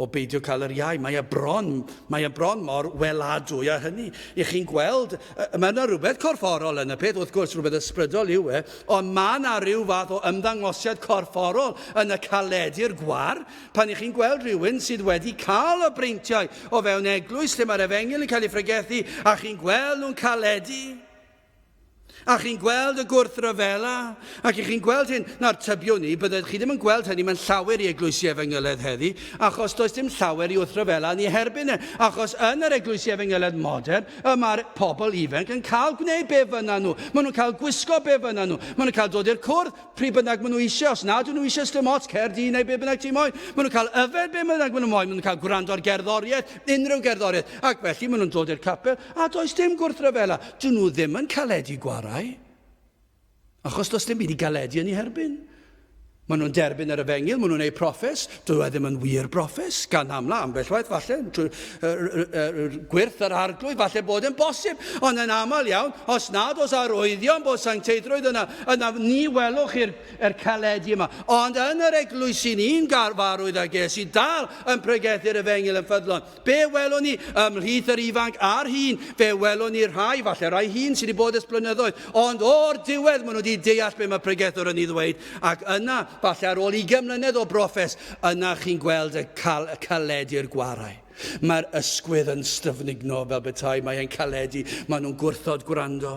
o beidio cael yr iau. Mae e bron mor weladwy a hynny. I chi'n gweld, mae yna rhywbeth corfforol yn y peth, wrth gwrs rhywbeth ysbrydol yw ond mae yna rhyw fath o ymddangosiad corfforol yn y caledu'r gwar, pan i chi'n gweld rhywun sydd wedi cael y breintiau o fewn eglwys lle mae'r efengyl yn cael ei ffregethu, a chi'n gweld nhw'n caledu. A chi'n gweld y gwrthryfela, ac chi'n gweld hyn, na'r tybiwn ni, byddwch chi ddim yn gweld hynny mewn llawer i eglwysi efengyledd heddi, achos does dim llawer i wrthryfela ni herbyn e. Achos yn yr eglwysi efengyledd modern, mae'r pobl ifanc yn cael gwneud be fyna nhw. Maen nhw'n cael gwisgo be fyna nhw. Maen nhw'n cael dod i'r cwrdd, pryd bynnag maen nhw eisiau. Os nad nhw eisiau stymots, Caerdydd neu be bynnag ti moyn. Maen nhw'n cael yfed be bynnag maen nhw moyn. Maen nhw'n cael gwrando'r gerddoriaeth, unrhyw gerddoriaeth. Ac felly maen nhw'n dod i'r capel, a does dim gwrthryfela. Dyn nhw ddim yn caledu gwarau. Achos does dim byd i galedu yn ei herbyn. Maen nhw'n derbyn yr efengyl, maen nhw'n gwneud proffes, dyw e ddim yn wir proffes, gan amla ambell waith, falle, gwirth yr arglwydd, falle bod yn bosib, ond yn aml iawn, os nad oes arwyddion bod sancteiddrwydd yna ni welwch i'r caledu yma. Ond yn yr eglwysi ni'n garfarwydd ag sy'n dal yn pregethu'r efengyl yn ffyddlon. Be welwn ni ymhlith yr ifanc a'r hun, fe welwn ni rai, falle rai hun sydd wedi bod ys blynyddoedd, ond o'r diwedd maen nhw wedi deall be mae pregethwr yn ei ddweud, ac yna falle ar ôl 20 mlynedd o broffes, yna chi'n gweld y caledu'r gwarau. Mae'r ysgwydd yn styfnigno fel betai, mae'n caledu, maen nhw'n gwrthod gwrando.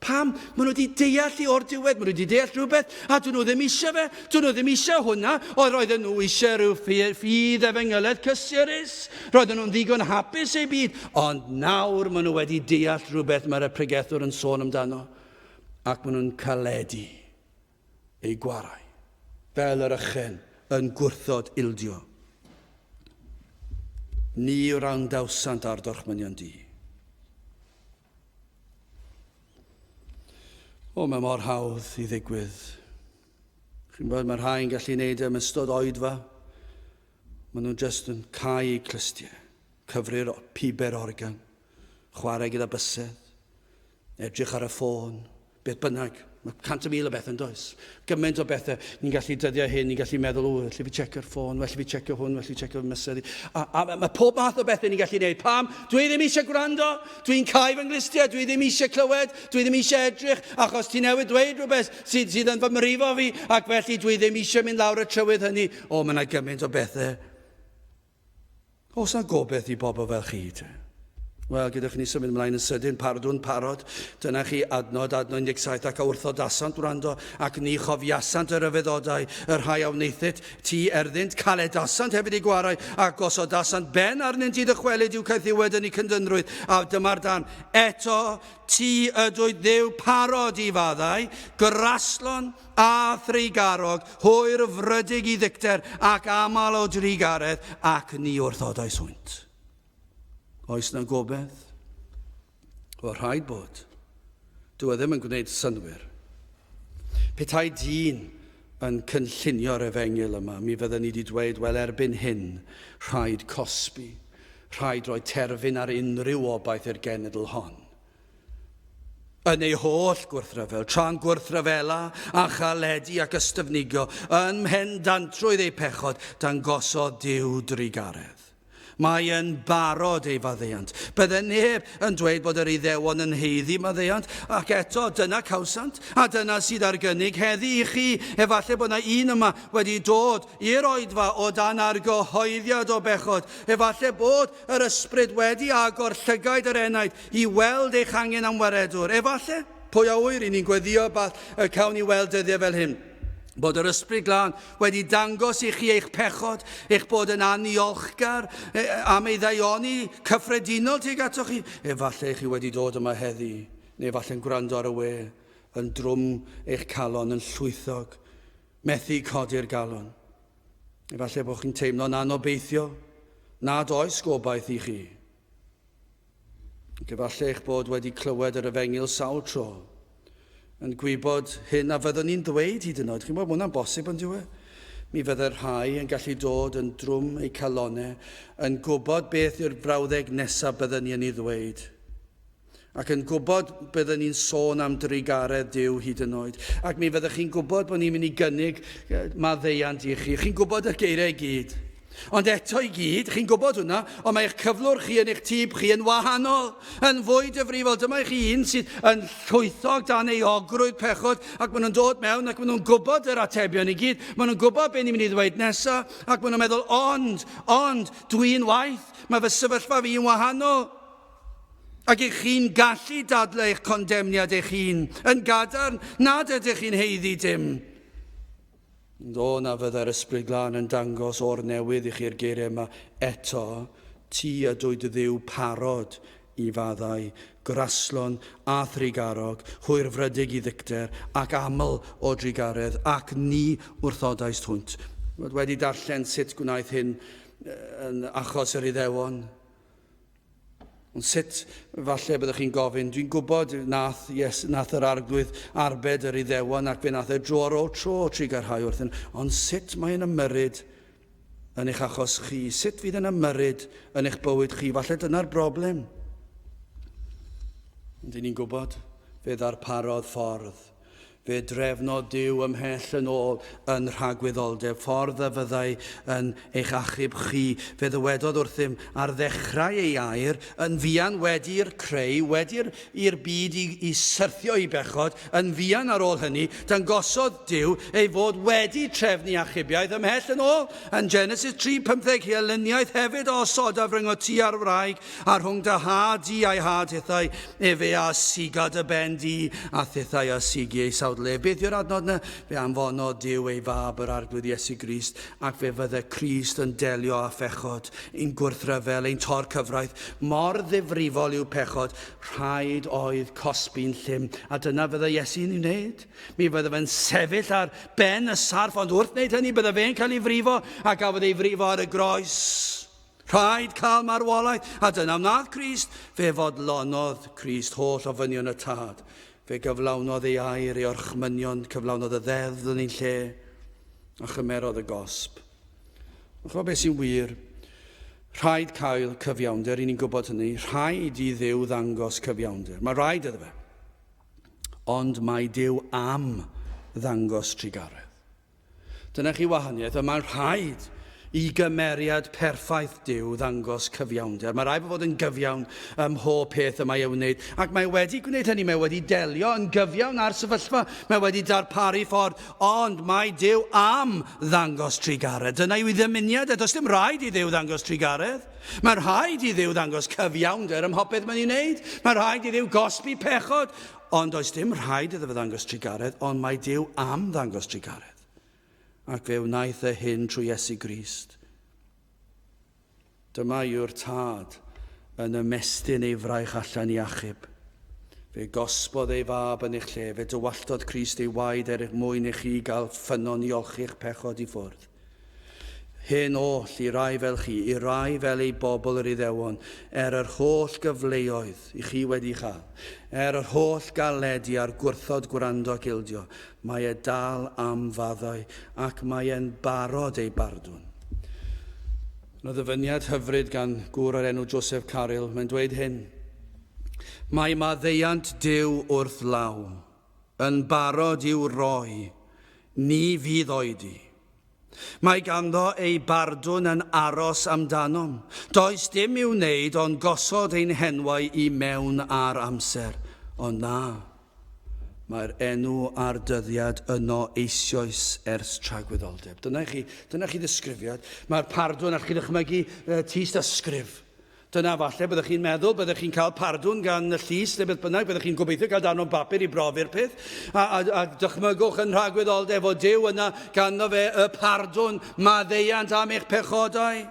Pam? Maen nhw wedi deall i o'r diwedd, maen nhw wedi deall rhywbeth, a dyn nhw ddim eisiau fe, dyn nhw ddim eisiau hwnna, oedd roedden nhw eisiau rhyw ffydd efengyledd cysurus, roedden nhw'n ddigon hapus ei byd, ond nawr maen nhw wedi deall rhywbeth mae'r pregethwr yn sôn amdano, ac maen nhw'n caledu ei gwarau. Fel yr ychen yn gwrthod ildio. Ni yw'r angdawsant ar dorchmynion di. Mae mor hawdd i ddigwydd. Chi'n bod mae'r rhai'n gallu gwneud am ystod oedfa. Maen nhw'n jyst yn cau eu clystiau, cyfri'r piber organ, chwarae gyda bysedd, edrych ar y ffôn, beth bynnag. Mae 100,000 o bethau yn does. Gymaint o bethau. Ni'n gallu dyddio hyn, ni'n gallu meddwl, well fi checio'r ffôn, well fi checio hwn, well fi checio mysedd. A mae pob math o bethau ni'n gallu gwneud. Pam? Dwi ddim eisiau gwrando, dwi'n cael fy nglystiau, dwi ddim eisiau clywed, dwi ddim eisiau edrych, achos ti newydd dweud rhywbeth sydd yn fy mrifo fi, ac felly dwi ddim eisiau mynd lawr y trywydd hynny. Mae yna gymaint o bethau. Oes yna gobeith i bobl fel chi te? Wel, gyda chi symud ymlaen yn sydyn, parod. Dyna chi adnod 17 ac wrthodasant wrando, ac ni chofiasant yr yfeddodau, yr rhai a wneithit, ti erddynt, caledasant hefyd i gwarau, a gosodasant ben arnynt i ddychwelyd i'w caethiwed yn ei cyndynrwydd, a dyma'r dan. Eto, ti ydwyd Dduw parod i faddau, graslon a threigarog, hwyr frydig i ddicter, ac amal o drigaredd, ac ni wrthodau swynt. Oes na gobeith? O rhaid bod. Dwi ddim yn gwneud synwyr. Petai dyn yn cynllunio'r efengyl yma, mi fydden ni wedi dweud, wel erbyn hyn, rhaid cosbi, rhaid roi terfyn ar unrhyw obaith i'r genedl hon. yn ei holl gwrthryfel, tra'n gwrthryfela a chaledi ac ystyfnigo, yn mhendantrwydd ei pechod, dan gosod Duw drigaredd. Mae yn barod ei faddeuant. Bydde neb yn dweud bod yr Iddewon yn heiddi maddeuant, ac eto dyna cawsant, a dyna sydd ar gynnig heddi i chi, efallai bod yna un yma wedi dod i'r oedfa o dan argyhoeddiad o bechod, efallai bod yr ysbryd wedi agor llygaid yr enaid i weld eich angen am waredwr, efallai, pwy a wyr i ni'n gweddio y cawn ni weld dyddiau fel hyn, bod yr ysbryd glân wedi dangos i chi eich pechod, eich bod yn aniolchgar, am ei ddaioni cyffredinol tuag atoch chi. Efallai chi wedi dod yma heddi, neu efallai'n gwrando ar y we, yn drwm eich calon yn llwythog, methu codi'r galon. Efallai bod chi'n teimlo'n anobeithio, nad oes gobaith i chi. Efallai eich bod wedi clywed yr efengil sawl tro, yn gwybod hyn a fyddwn ni'n ddweud hyd yn oed. Chi'n bod hwnna'n bosib yn diwedd? Mi fydde'r rhai yn gallu dod yn drwm eu calonau, yn gwybod beth yw'r brawddeg nesaf byddwn ni yn ei ddweud. Ac yn gwybod byddwn ni'n sôn am drigaredd Duw hyd yn oed. Ac mi fyddwch chi'n gwybod bod ni'n mynd i gynnig maddeuant i chi. Chi'n gwybod y geiriau i gyd. Ond eto i gyd, chi'n gwybod hwnna, ond mae eich cyflwr chi yn eich tîp chi yn wahanol, yn fwy dyfrifol. Dyma eich un sydd yn llwythog dan ei ogrwydd pechod, ac maen nhw'n dod mewn ac maen nhw'n gwybod yr atebion i gyd. Maen nhw'n gwybod beth ni'n mynd i ddweud nesaf, ac maen nhw'n meddwl, ond, dwi'n waith, mae fy sefyllfa fi'n wahanol. Ac eich chi'n gallu dadlau eich condemniad eich hun, yn gadarn nad ydych chi'n heiddi dim. Do na fydda'r ysbryd glân yn dangos o'r newydd i chi'r geiriau yma. Eto, ti a dwyd y Dduw parod i faddau, graslon a thrigarog, hwyrfrydig i ddicter, ac aml o drigaredd, ac ni wrthodais hwnt. Wedi darllen sut gwnaeth hyn yn achos yr Iddewon. Ond sut falle byddwch chi'n gofyn, dwi'n gwybod nath yr arglwydd arbed yr Iddewon ac fe nath e dro ar ôl tro trigarhau wrthyn, ond sut mae'n ymyrryd yn eich achos chi? Sut fydd yn ymyrryd yn eich bywyd chi? Falle dyna'r broblem. Ond ni'n gwybod, fe ddarparodd ffordd. Fe drefnod Duw ymhell yn ôl yn rhagwyddoldeb, ffordd a fyddai yn eich achub chi. Fe ddywedodd wrthym ar ddechrau ei air, yn fuan wedi'r creu, wedi'r byd i syrthio i bechod, yn fuan ar ôl hynny, dangosodd Duw ei fod wedi trefnu achubiaeth ymhell yn ôl. Yn Genesis 3:15, hi alyniaeth hefyd o osodaf rhwng o ti a'r wraig, a rhwng dy had di a'i had hithau, efe a sigad y ben di, a thithau a sigi ei sawd. Beth yw'r adnod yna? Fe anfonodd Duw ei fab yr arglwydd Iesu Grist, ac fe fydde Crist yn delio â phechod, ein gwrthryfel, ein torcyfraith. Mor ddifrifol yw pechod, rhaid oedd cosbi'n llym, a dyna fydde Iesu'n ei wneud. Mi fydde fe'n sefyll ar ben y sarf, ond wrth wneud hynny, bydde fe'n cael ei frifo, a gafodd ei frifo ar y groes. Rhaid cael marwolaeth, a dyna wnaeth Crist, fe fodlonodd Crist holl o fynion y tad. Fe gyflawnodd ei air, ei orchmynion, cyflawnodd y ddeddf yn ei lle, a chymerodd y gosb. Chwa beth sy'n wir, rhaid cael cyfiawnder, i ni'n gwybod hynny, rhaid i Dduw ddangos cyfiawnder. Mae rhaid iddo fe, ond mae Duw am ddangos trigaredd. Dyna chi wahaniaeth, a mae'n rhaid i gymeriad perffaith Duw ddangos cyfiawnder. Mae rhaid fod yn gyfiawn mhob peth yma ei wneud. Ac mae wedi gwneud hynny, mae wedi delio yn gyfiawn ar sefyllfa. Mae wedi darparu ffordd, ond mae Duw am ddangos trigaredd. Dyna yw ei ddymuniad, does dim rhaid i Dduw ddangos trigaredd. Mae rhaid i Dduw ddangos cyfiawnder ym mhopeth mae'n ei wneud. Mae rhaid i Dduw gosbi pechod, ond does dim rhaid iddo fe ddangos trigaredd, ond mae Duw am ddangos trigaredd. Ac fe wnaeth e hyn trwy Iesu Grist. Dyma yw'r tad yn ymestyn ei fraich allan i achub. Fe gosbodd ei fab yn eich lle, fe dywalltodd Crist ei waed mwyn i chi gael ffynon i olchi'ch pechod i ffwrdd. Hyn oll i rai fel chi, i rai fel ei bobl yr Iddewon, yr holl gyfleoedd i chi wedi chael, yr holl galedi a'r gwrthod gwrando ac ildio, mae e dal am faddau ac mae e'n barod ei bardwn. Yn y ddyfyniad hyfryd gan gŵr o'r enw Joseph Carroll, mae'n dweud hyn: Mae maddeuant Duw wrth law, yn barod i'w roi, ni fydd oedi. Mae ganddo ei bardwn yn aros amdanom. Does dim i'w wneud ond gosod ein henwau i mewn ar amser. Ond na, mae'r enw a'r dyddiad yno eisoes ers tragwyddoldeb. Dyna chi ddisgrifiad. Mae'r pardwn, allwch chi ddychmygu tis ysgrif. Dyna falle byddwch chi'n meddwl, byddwch chi'n cael pardwn gan y llys, neu beth bynnag, byddwch chi'n gobeithio cael darn o bapur i brofi'r peth. A dychmygwch yn rhagwyddoldeb o Duw yna ganddo fe y pardwn maddeuant am eich pechodau.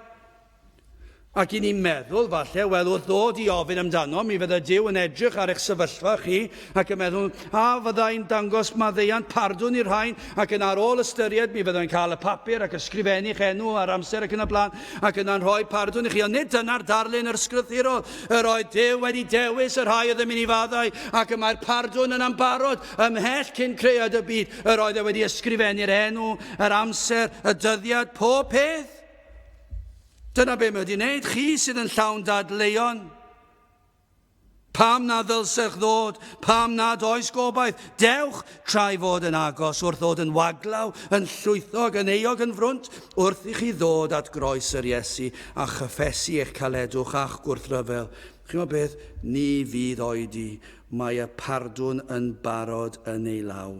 Ac i ni'n meddwl, falle, wel, wrth ddod i ofyn amdano, mi fydda Duw yn edrych ar eich sefyllfa chi, ac yn meddwl, fyddai'n dangos maddeuant pardwn i'r rhain, ac yn ar ôl ystyried, mi fyddai'n cael y papur ac ysgrifennu'ch enw ar amser ac yn y blaen, ac yna'n rhoi pardwn i chi. Ond nid dyna'r darlun yr ysgrythurol. Yr oedd Duw wedi dewis y rhai oedd yn mynd i faddau, ac mae'r pardwn yn ambarod ymhell cyn creuad y byd. Yr oedd wedi ysgrifennu'r enw, yr amser, y dyddiad, pob peth. Dyna be mae wedi wneud, chi sydd yn llawn dadleuon. Pam na ddylsech ddod, pam nad oes gobaith. Dewch trai fod yn agos wrth ddod yn waglaw, yn llwythog, yn eog yn frwnt, wrth i chi ddod at groes yr Iesu a chyffesu eich caledwch a'ch gwrthryfel. Chi'n meddwl beth? Ni fydd oedi, mae y pardwn yn barod yn ei law.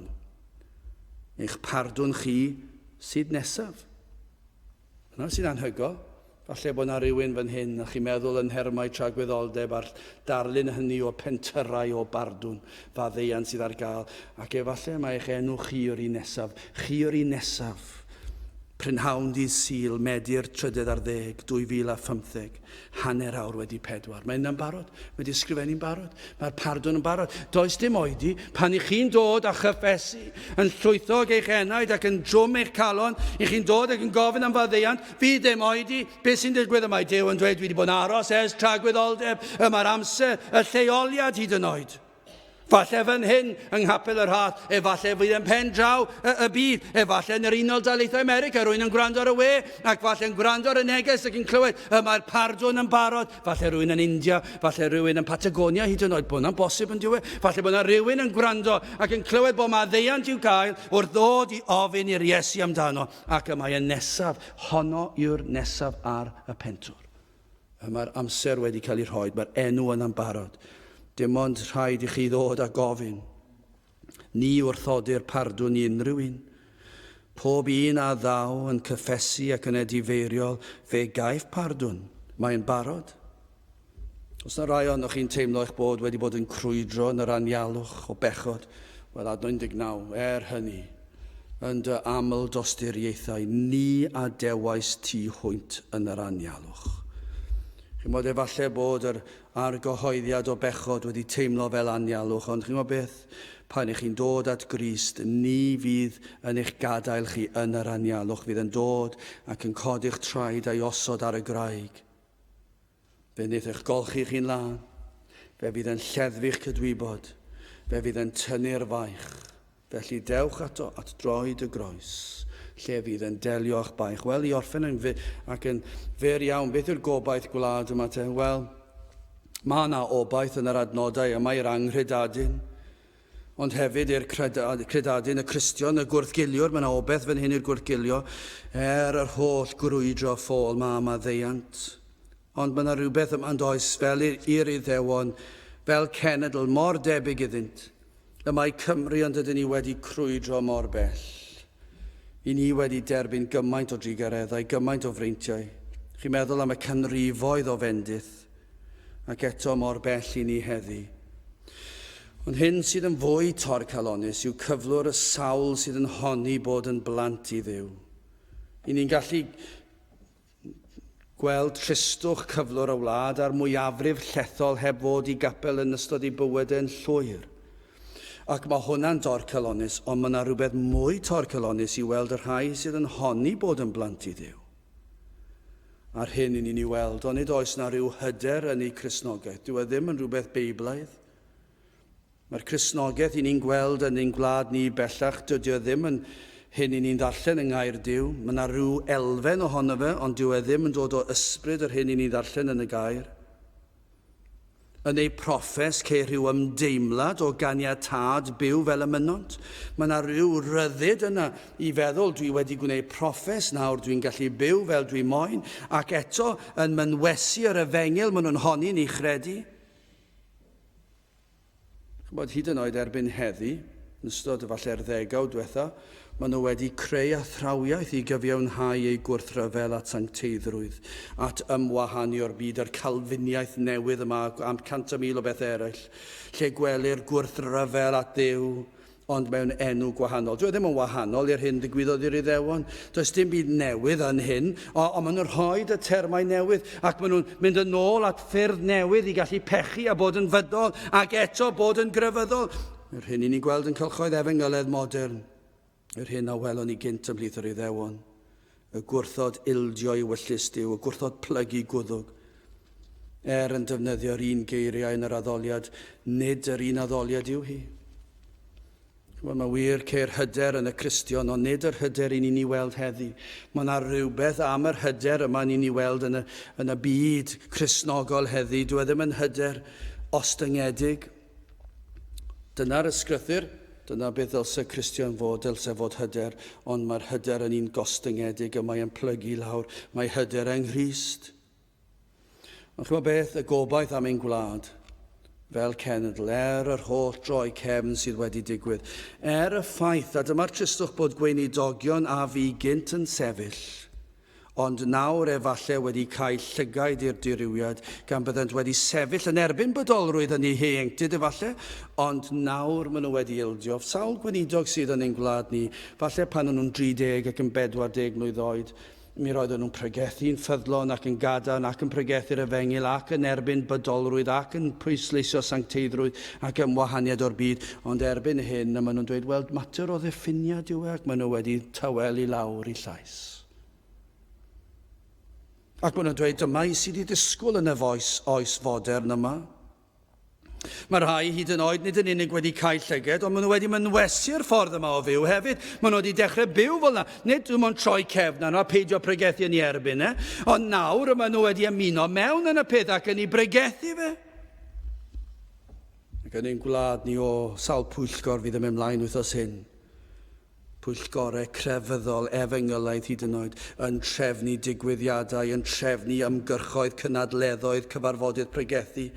Eich pardwn chi sydd nesaf. Yna sy'n anhygoel. Falle bod yna rhywun fan hyn a chi'n meddwl yn hermau tragwyddoldeb a'r darlun hynny o pentyrau o bardwn faddeuant sydd ar gael. Ac efallai mae eich enw chi o'r un nesaf. Chi o'r un nesaf. Prynhawn dydd Sul, Medi'r 13, 2015, hanner awr wedi 4. Mae'n yn barod, mae wedi ysgrifennu'n barod, mae'r pardwn yn barod. Does dim oedi, pan i chi'n dod a chyffesu, yn llwythog eich enaid ac yn drwm eich calon, i chi'n dod ac yn gofyn am faddeuant, fydd dim oedi, beth sy'n digwydd yma? Duw yn dweud, dwi wedi bod yn aros ers tragwyddoldeb, mae'r amser, y lleoliad hyd yn oed. Falle fan hyn yng Nghapel yr Hath, efallai fydd yn pen draw y byd, efallai yn yr Unol Daleithiau America, rwy'n yn gwrando ar y we, ac falle yn gwrando ar y neges ac yn clywed, mae'r pardwn yn barod, falle rwy'n yn India, falle rwy'n yn Patagonia hyd yn oed, bod yna'n bosib yn diwedd, falle bod yna rywun yn gwrando ac yn clywed bod maddeuant i'w gael wrth ddod i ofyn i'r Iesu amdano, ac mae y nesaf, honno yw'r nesaf ar y pentwr. Mae'r amser wedi cael ei rhoi, mae'r enw yn ambarod. Dim ond rhaid i chi ddod a gofyn. Ni wrthodir pardwn i unrhyw un. Pob un a ddaw yn cyffesu ac yn edifeiriol fe gaif pardwn. Mae'n barod. Os yna rai ond chi'n teimlo eich bod wedi bod yn crwydro yn yr anialwch o bechod, wel adnod 19, hynny, yn dy aml dosturiaethau, ni a dewais ti hwynt yn yr anialwch. Chi'n modd efallai bod yr argyhoeddiad o bechod wedi teimlo fel anialwch, ond chi'n modd beth, pan chi'n dod at Grist, ni fydd yn eich gadael chi yn yr anialwch, fydd yn dod ac yn codi'ch traed a'i osod ar y graig. Fe wneith eich golchi chi'n lan, fe fydd yn lleddfu'ch cydwybod, fe fydd yn tynnu'r faich. Felly dewch ato at droed y groes, lle fydd yn delio a'ch baich. Wel, i orffen ac yn fer iawn, beth yw'r gobaith gwlad yma te? Wel, mae yna obaith yn yr adnodau yma i'r anghredadyn, ond hefyd i'r credadyn, y Cristion, y gwrthgiliwr, mae yna obaith fan hyn i'r gwrthgilio, yr holl grwydro ffôl maddeuant. Ond mae yna rhywbeth yma'n does fel i'r Iddewon, fel cenedl mor debyg iddynt. Y mae Cymru ond ydyn ni wedi crwydro mor bell. I ni wedi derbyn gymaint o drigareddau, gymaint o freintiau. Chi'n meddwl am y canrifoedd o fendith, ac eto mor bell i ni heddi. Ond hyn sydd yn fwy torcalonus yw cyflwr y sawl sydd yn honni bod yn blant i Dduw. I ni'n gallu gweld tristwch cyflwr y wlad a'r mwyafrif llethol heb fod i gapel yn ystod i bywydau yn llwyr. Ac mae hwnna'n torcalonus, ond mae yna rhywbeth mwy torcalonus i weld y rhai sydd yn honni bod yn blant i Dduw. A'r hyn i ni'n ei weld, ond nid oes yna rhyw hyder yn ei Cristnogaeth. Dyw e ddim yn rhywbeth beiblaidd. Mae'r Cristnogaeth i ni'n gweld yn ein gwlad ni bellach, dydy o ddim yn hyn i ni'n darllen yng Ngair Duw. Mae yna rhyw elfen ohono fe, ond dyw e ddim yn dod o ysbryd yr hyn i ni'n darllen yn y gair. yn ei proffes ceir rhyw ymdeimlad o ganiatad byw fel y mynont. Mae yna rhyw ryddid yna i feddwl dwi wedi gwneud proffes, nawr dwi'n gallu byw fel dwi moyn, ac eto yn mynwesu yr efengil maen nhw'n honni ni chredu. Chybod, hyd yn oed erbyn heddi, yn ystod efalle'r 10 diwetha, maen nhw wedi creu athrawiaeth i gyfiawnhau ei gwrthryfel at sancteiddrwydd, at ymwahanio'r byd, yr calfiniaeth newydd yma am 100,000 o beth eraill, lle gwelir gwrthryfel at Dduw, ond mewn enw gwahanol. Dwi ddim yn wahanol i'r hyn ddigwyddodd i'r Iddewon. Does dim byd newydd yn hyn, ond maen nhw'n rhoi y termau newydd, ac maen nhw'n mynd yn ôl at ffyrdd newydd i gallu pechu a bod yn fydol, ac eto bod yn grefyddol. Yr hyn i ni gweld yn cylchoedd efengyledd modern, yr hyn a welon ni gynt ymhlith yr Iddewon, y gwrthod ildio i wyllus Duw, y gwrthod plygu gwddwg, yn defnyddio'r un geiriau yn yr addoliad, nid yr un addoliad yw hi. Wel, mae wir ceir hyder yn y Cristion, ond nid yr hyder i ni'n ei weld heddi. Mae yna rhywbeth am yr hyder yma ni'n ei weld yn y byd Crisnogol heddi. Dwi ddim yn hyder ostyngedig. Dyna'r ysgrythyr, dyna beth ddylse Cristion fod, dylse fod hyder, ond mae'r hyder yn un gostyngedig a mae'n plygu lawr. Mae hyder yng Nghrist. Ond chymod beth, y gobaith am ein gwlad, fel cenedl, yr holl droi cefn sydd wedi digwydd, y ffaith, a dyma'r tristwch bod gweinidogion a fi gynt yn sefyll, ond nawr efallai wedi cael llygaid i'r dirywiad, gan byddant wedi sefyll yn erbyn bydolrwydd yn ei heuenctid efallai, ond nawr maen nhw wedi ildio. Sawl gweinidog sydd yn ein gwlad ni, falle pan nhw'n 30 ac yn 40 mlwydd oed, mi roedden nhw'n pregethu'n ffyddlon ac yn gadarn ac yn pregethu'r efengil ac yn erbyn bydolrwydd ac yn pwysleisio sancteiddrwydd ac yn wahaniad o'r byd. Ond erbyn hyn, maen nhw'n dweud, wel, mater o ddiffiniad yw ac maen nhw wedi tawelu lawr i llais. Ac maen nhw'n dweud, dyma i sydd wedi disgwyl yn y oes fodern yma. Mae rhai hyd yn oed nid yn unig wedi cael llyged, ond maen nhw wedi mynwesu'r ffordd yma o fyw hefyd. Maen nhw wedi dechrau byw fel yna. Nid dim ond troi cefn yna, peidio pregethu yn ei erbyn, ond nawr maen nhw wedi ymuno mewn yn y peth ac yn ei bregethu fe. Ac yn ein gwlad ni o sawl pwyllgor fydd yn mynd ymlaen wythnos hyn. Pwyllgorau crefyddol, efengylaidd hyd yn oed, yn trefnu digwyddiadau, yn trefnu ymgyrchoedd, cynadleddoedd, cyfarfodydd pregethu.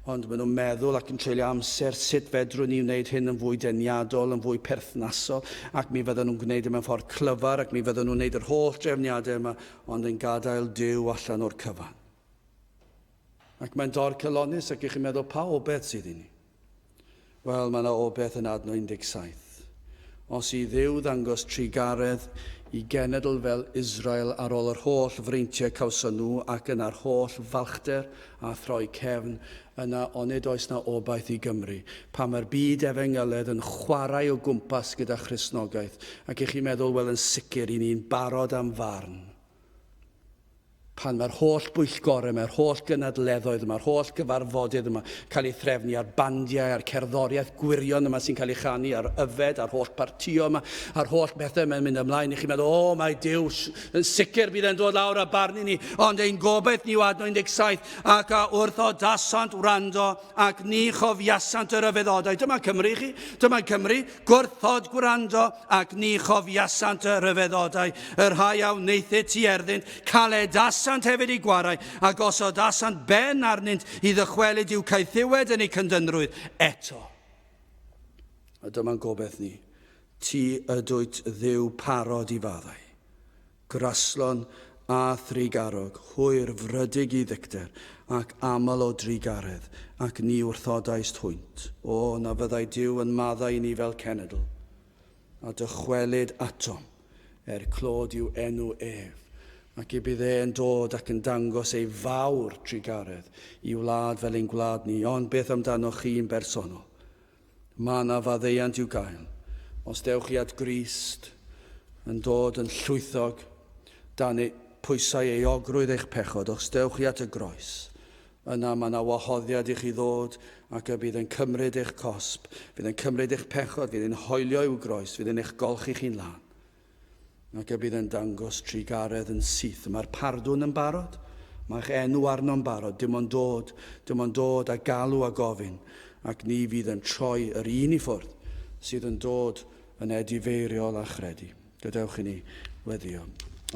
Ond maen nhw'n meddwl ac yn treulio amser sut fedrwn ni wneud hyn yn fwy deniadol, yn fwy perthnasol, ac mi fydden nhw'n gwneud mewn ffordd clyfar, ac mi fydden nhw'n wneud yr holl drefniadau yma, ond yn gadael Duw allan o'r cyfan. Ac mae'n dorcylonus ac i'ch chi'n meddwl, pa obeth sydd i ni? Wel, mae yna obeth yn adno 17. Os i Dduw ddangos trigaredd i genedl fel Israel ar ôl yr holl freintiau cawson nhw ac yna'r holl falchder a throi cefn, yna onid oes na obaith i Gymru. Pan mae'r byd efengyledd yn chwarae o gwmpas gyda Christnogaeth, ac i'ch chi'n meddwl, wel, yn sicr i ni'n barod am farn. Pan mae'r holl bwyllgorau, mae'r holl gynadleddoedd, mae'r holl gyfarfodydd yma cael ei threfnu ar bandiau, ar cerddoriaeth gwirion yma sy'n cael ei chanu, ar yfed, ar holl partio yma, ar holl bethau mae'n mynd ymlaen. I chi'n meddwl, mae Duw yn sicr bydd e'n dod lawr a barnu ni, ond ein gobaith ni o adno 17, ac wrth o dasant wrando, ac ni chofiasant yr yfeddodau. Dyma Cymru chi, dyma Cymru, gwrthod gwrando, ac ni chofiasant yr yfeddodau. Yr rhai awn neithau ti erddynt, cael e dasant hefyd i gwarai, ac os o dasant ben arnynt i ddychwelyd i'w caethiwed yn ei cyndynrwydd eto. A dyma'n gobeith ni, ti ydwyt Dduw parod i faddau, graslon a thrigarog, hwyr frydig i ddicter, ac aml o drigaredd, ac ni wrthodais hwynt. O, na fyddai Duw yn maddau i ni fel cenedl, a dychwelyd atom, clod yw enw ef. Ac i bydd e'n dod ac yn dangos ei fawr trigaredd i wlad fel ein gwlad ni. Ond beth amdano chi'n bersonol? Mae yna faddeuant i'w gael. Os dewch chi at Grist yn dod yn llwythog dan pwysau ei ogrwydd eich pechod, os dewch chi at y groes, yna mae yna wahoddiad i chi ddod ac y bydd yn cymryd eich cosb, bydd yn cymryd eich pechod, bydd yn hoelio i'w groes, bydd yn eich golchi chi'n lan. Ac y bydd yn dangos trigaredd yn syth. Mae'r pardwn yn barod, Mae'ch enw arno'n barod, dim ond dod a galw a gofyn, ac ni fydd yn troi yr un i ffwrdd sydd yn dod yn edifeiriol a chredu. Gadewch i ni weddio.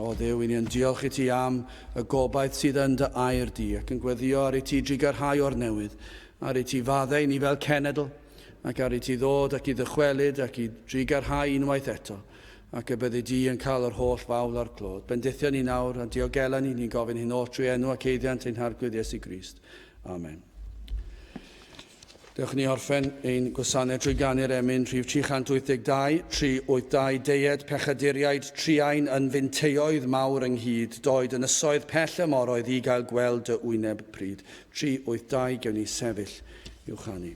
O Dduw, i ni yn diolch i ti am y gobaith sydd yn dy air di, ac yn gweddio ar ei ti drigarhau o'r newydd, ar ei ti faddau ni fel cenedl, ac ar ei ti ddod ac i ddychwelyd ac i drigarhau unwaith eto, ac y byddu di yn cael yr holl fawl a'r clod. Bendithio ni nawr a diogela ni, ni'n gofyn hyn o trwy enw ac eiddiant ein harglwydd Iesu Grist. Amen. Dewch ni orffen ein gwasanaeth drwy ganu'r emyn rhif 382, 382, deied pechaduriaid triain yn fynteoedd mawr ynghyd, doed ynysoedd pell ymoroedd i gael gweld dy wyneb pryd. 382, gewn ni sefyll i'w chanu.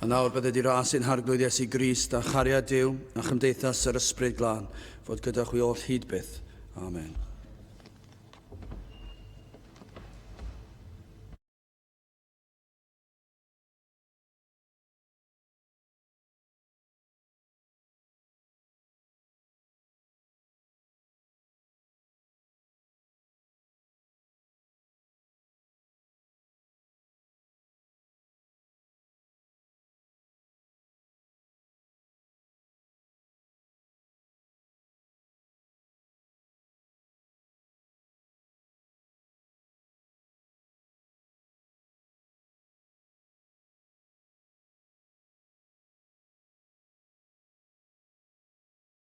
A nawr bydde di ras yn harglwydd Iesu Grist a chariad Duw a chymdeithas yr ysbryd glân fod gyda chwi oll hyd byth. Amen.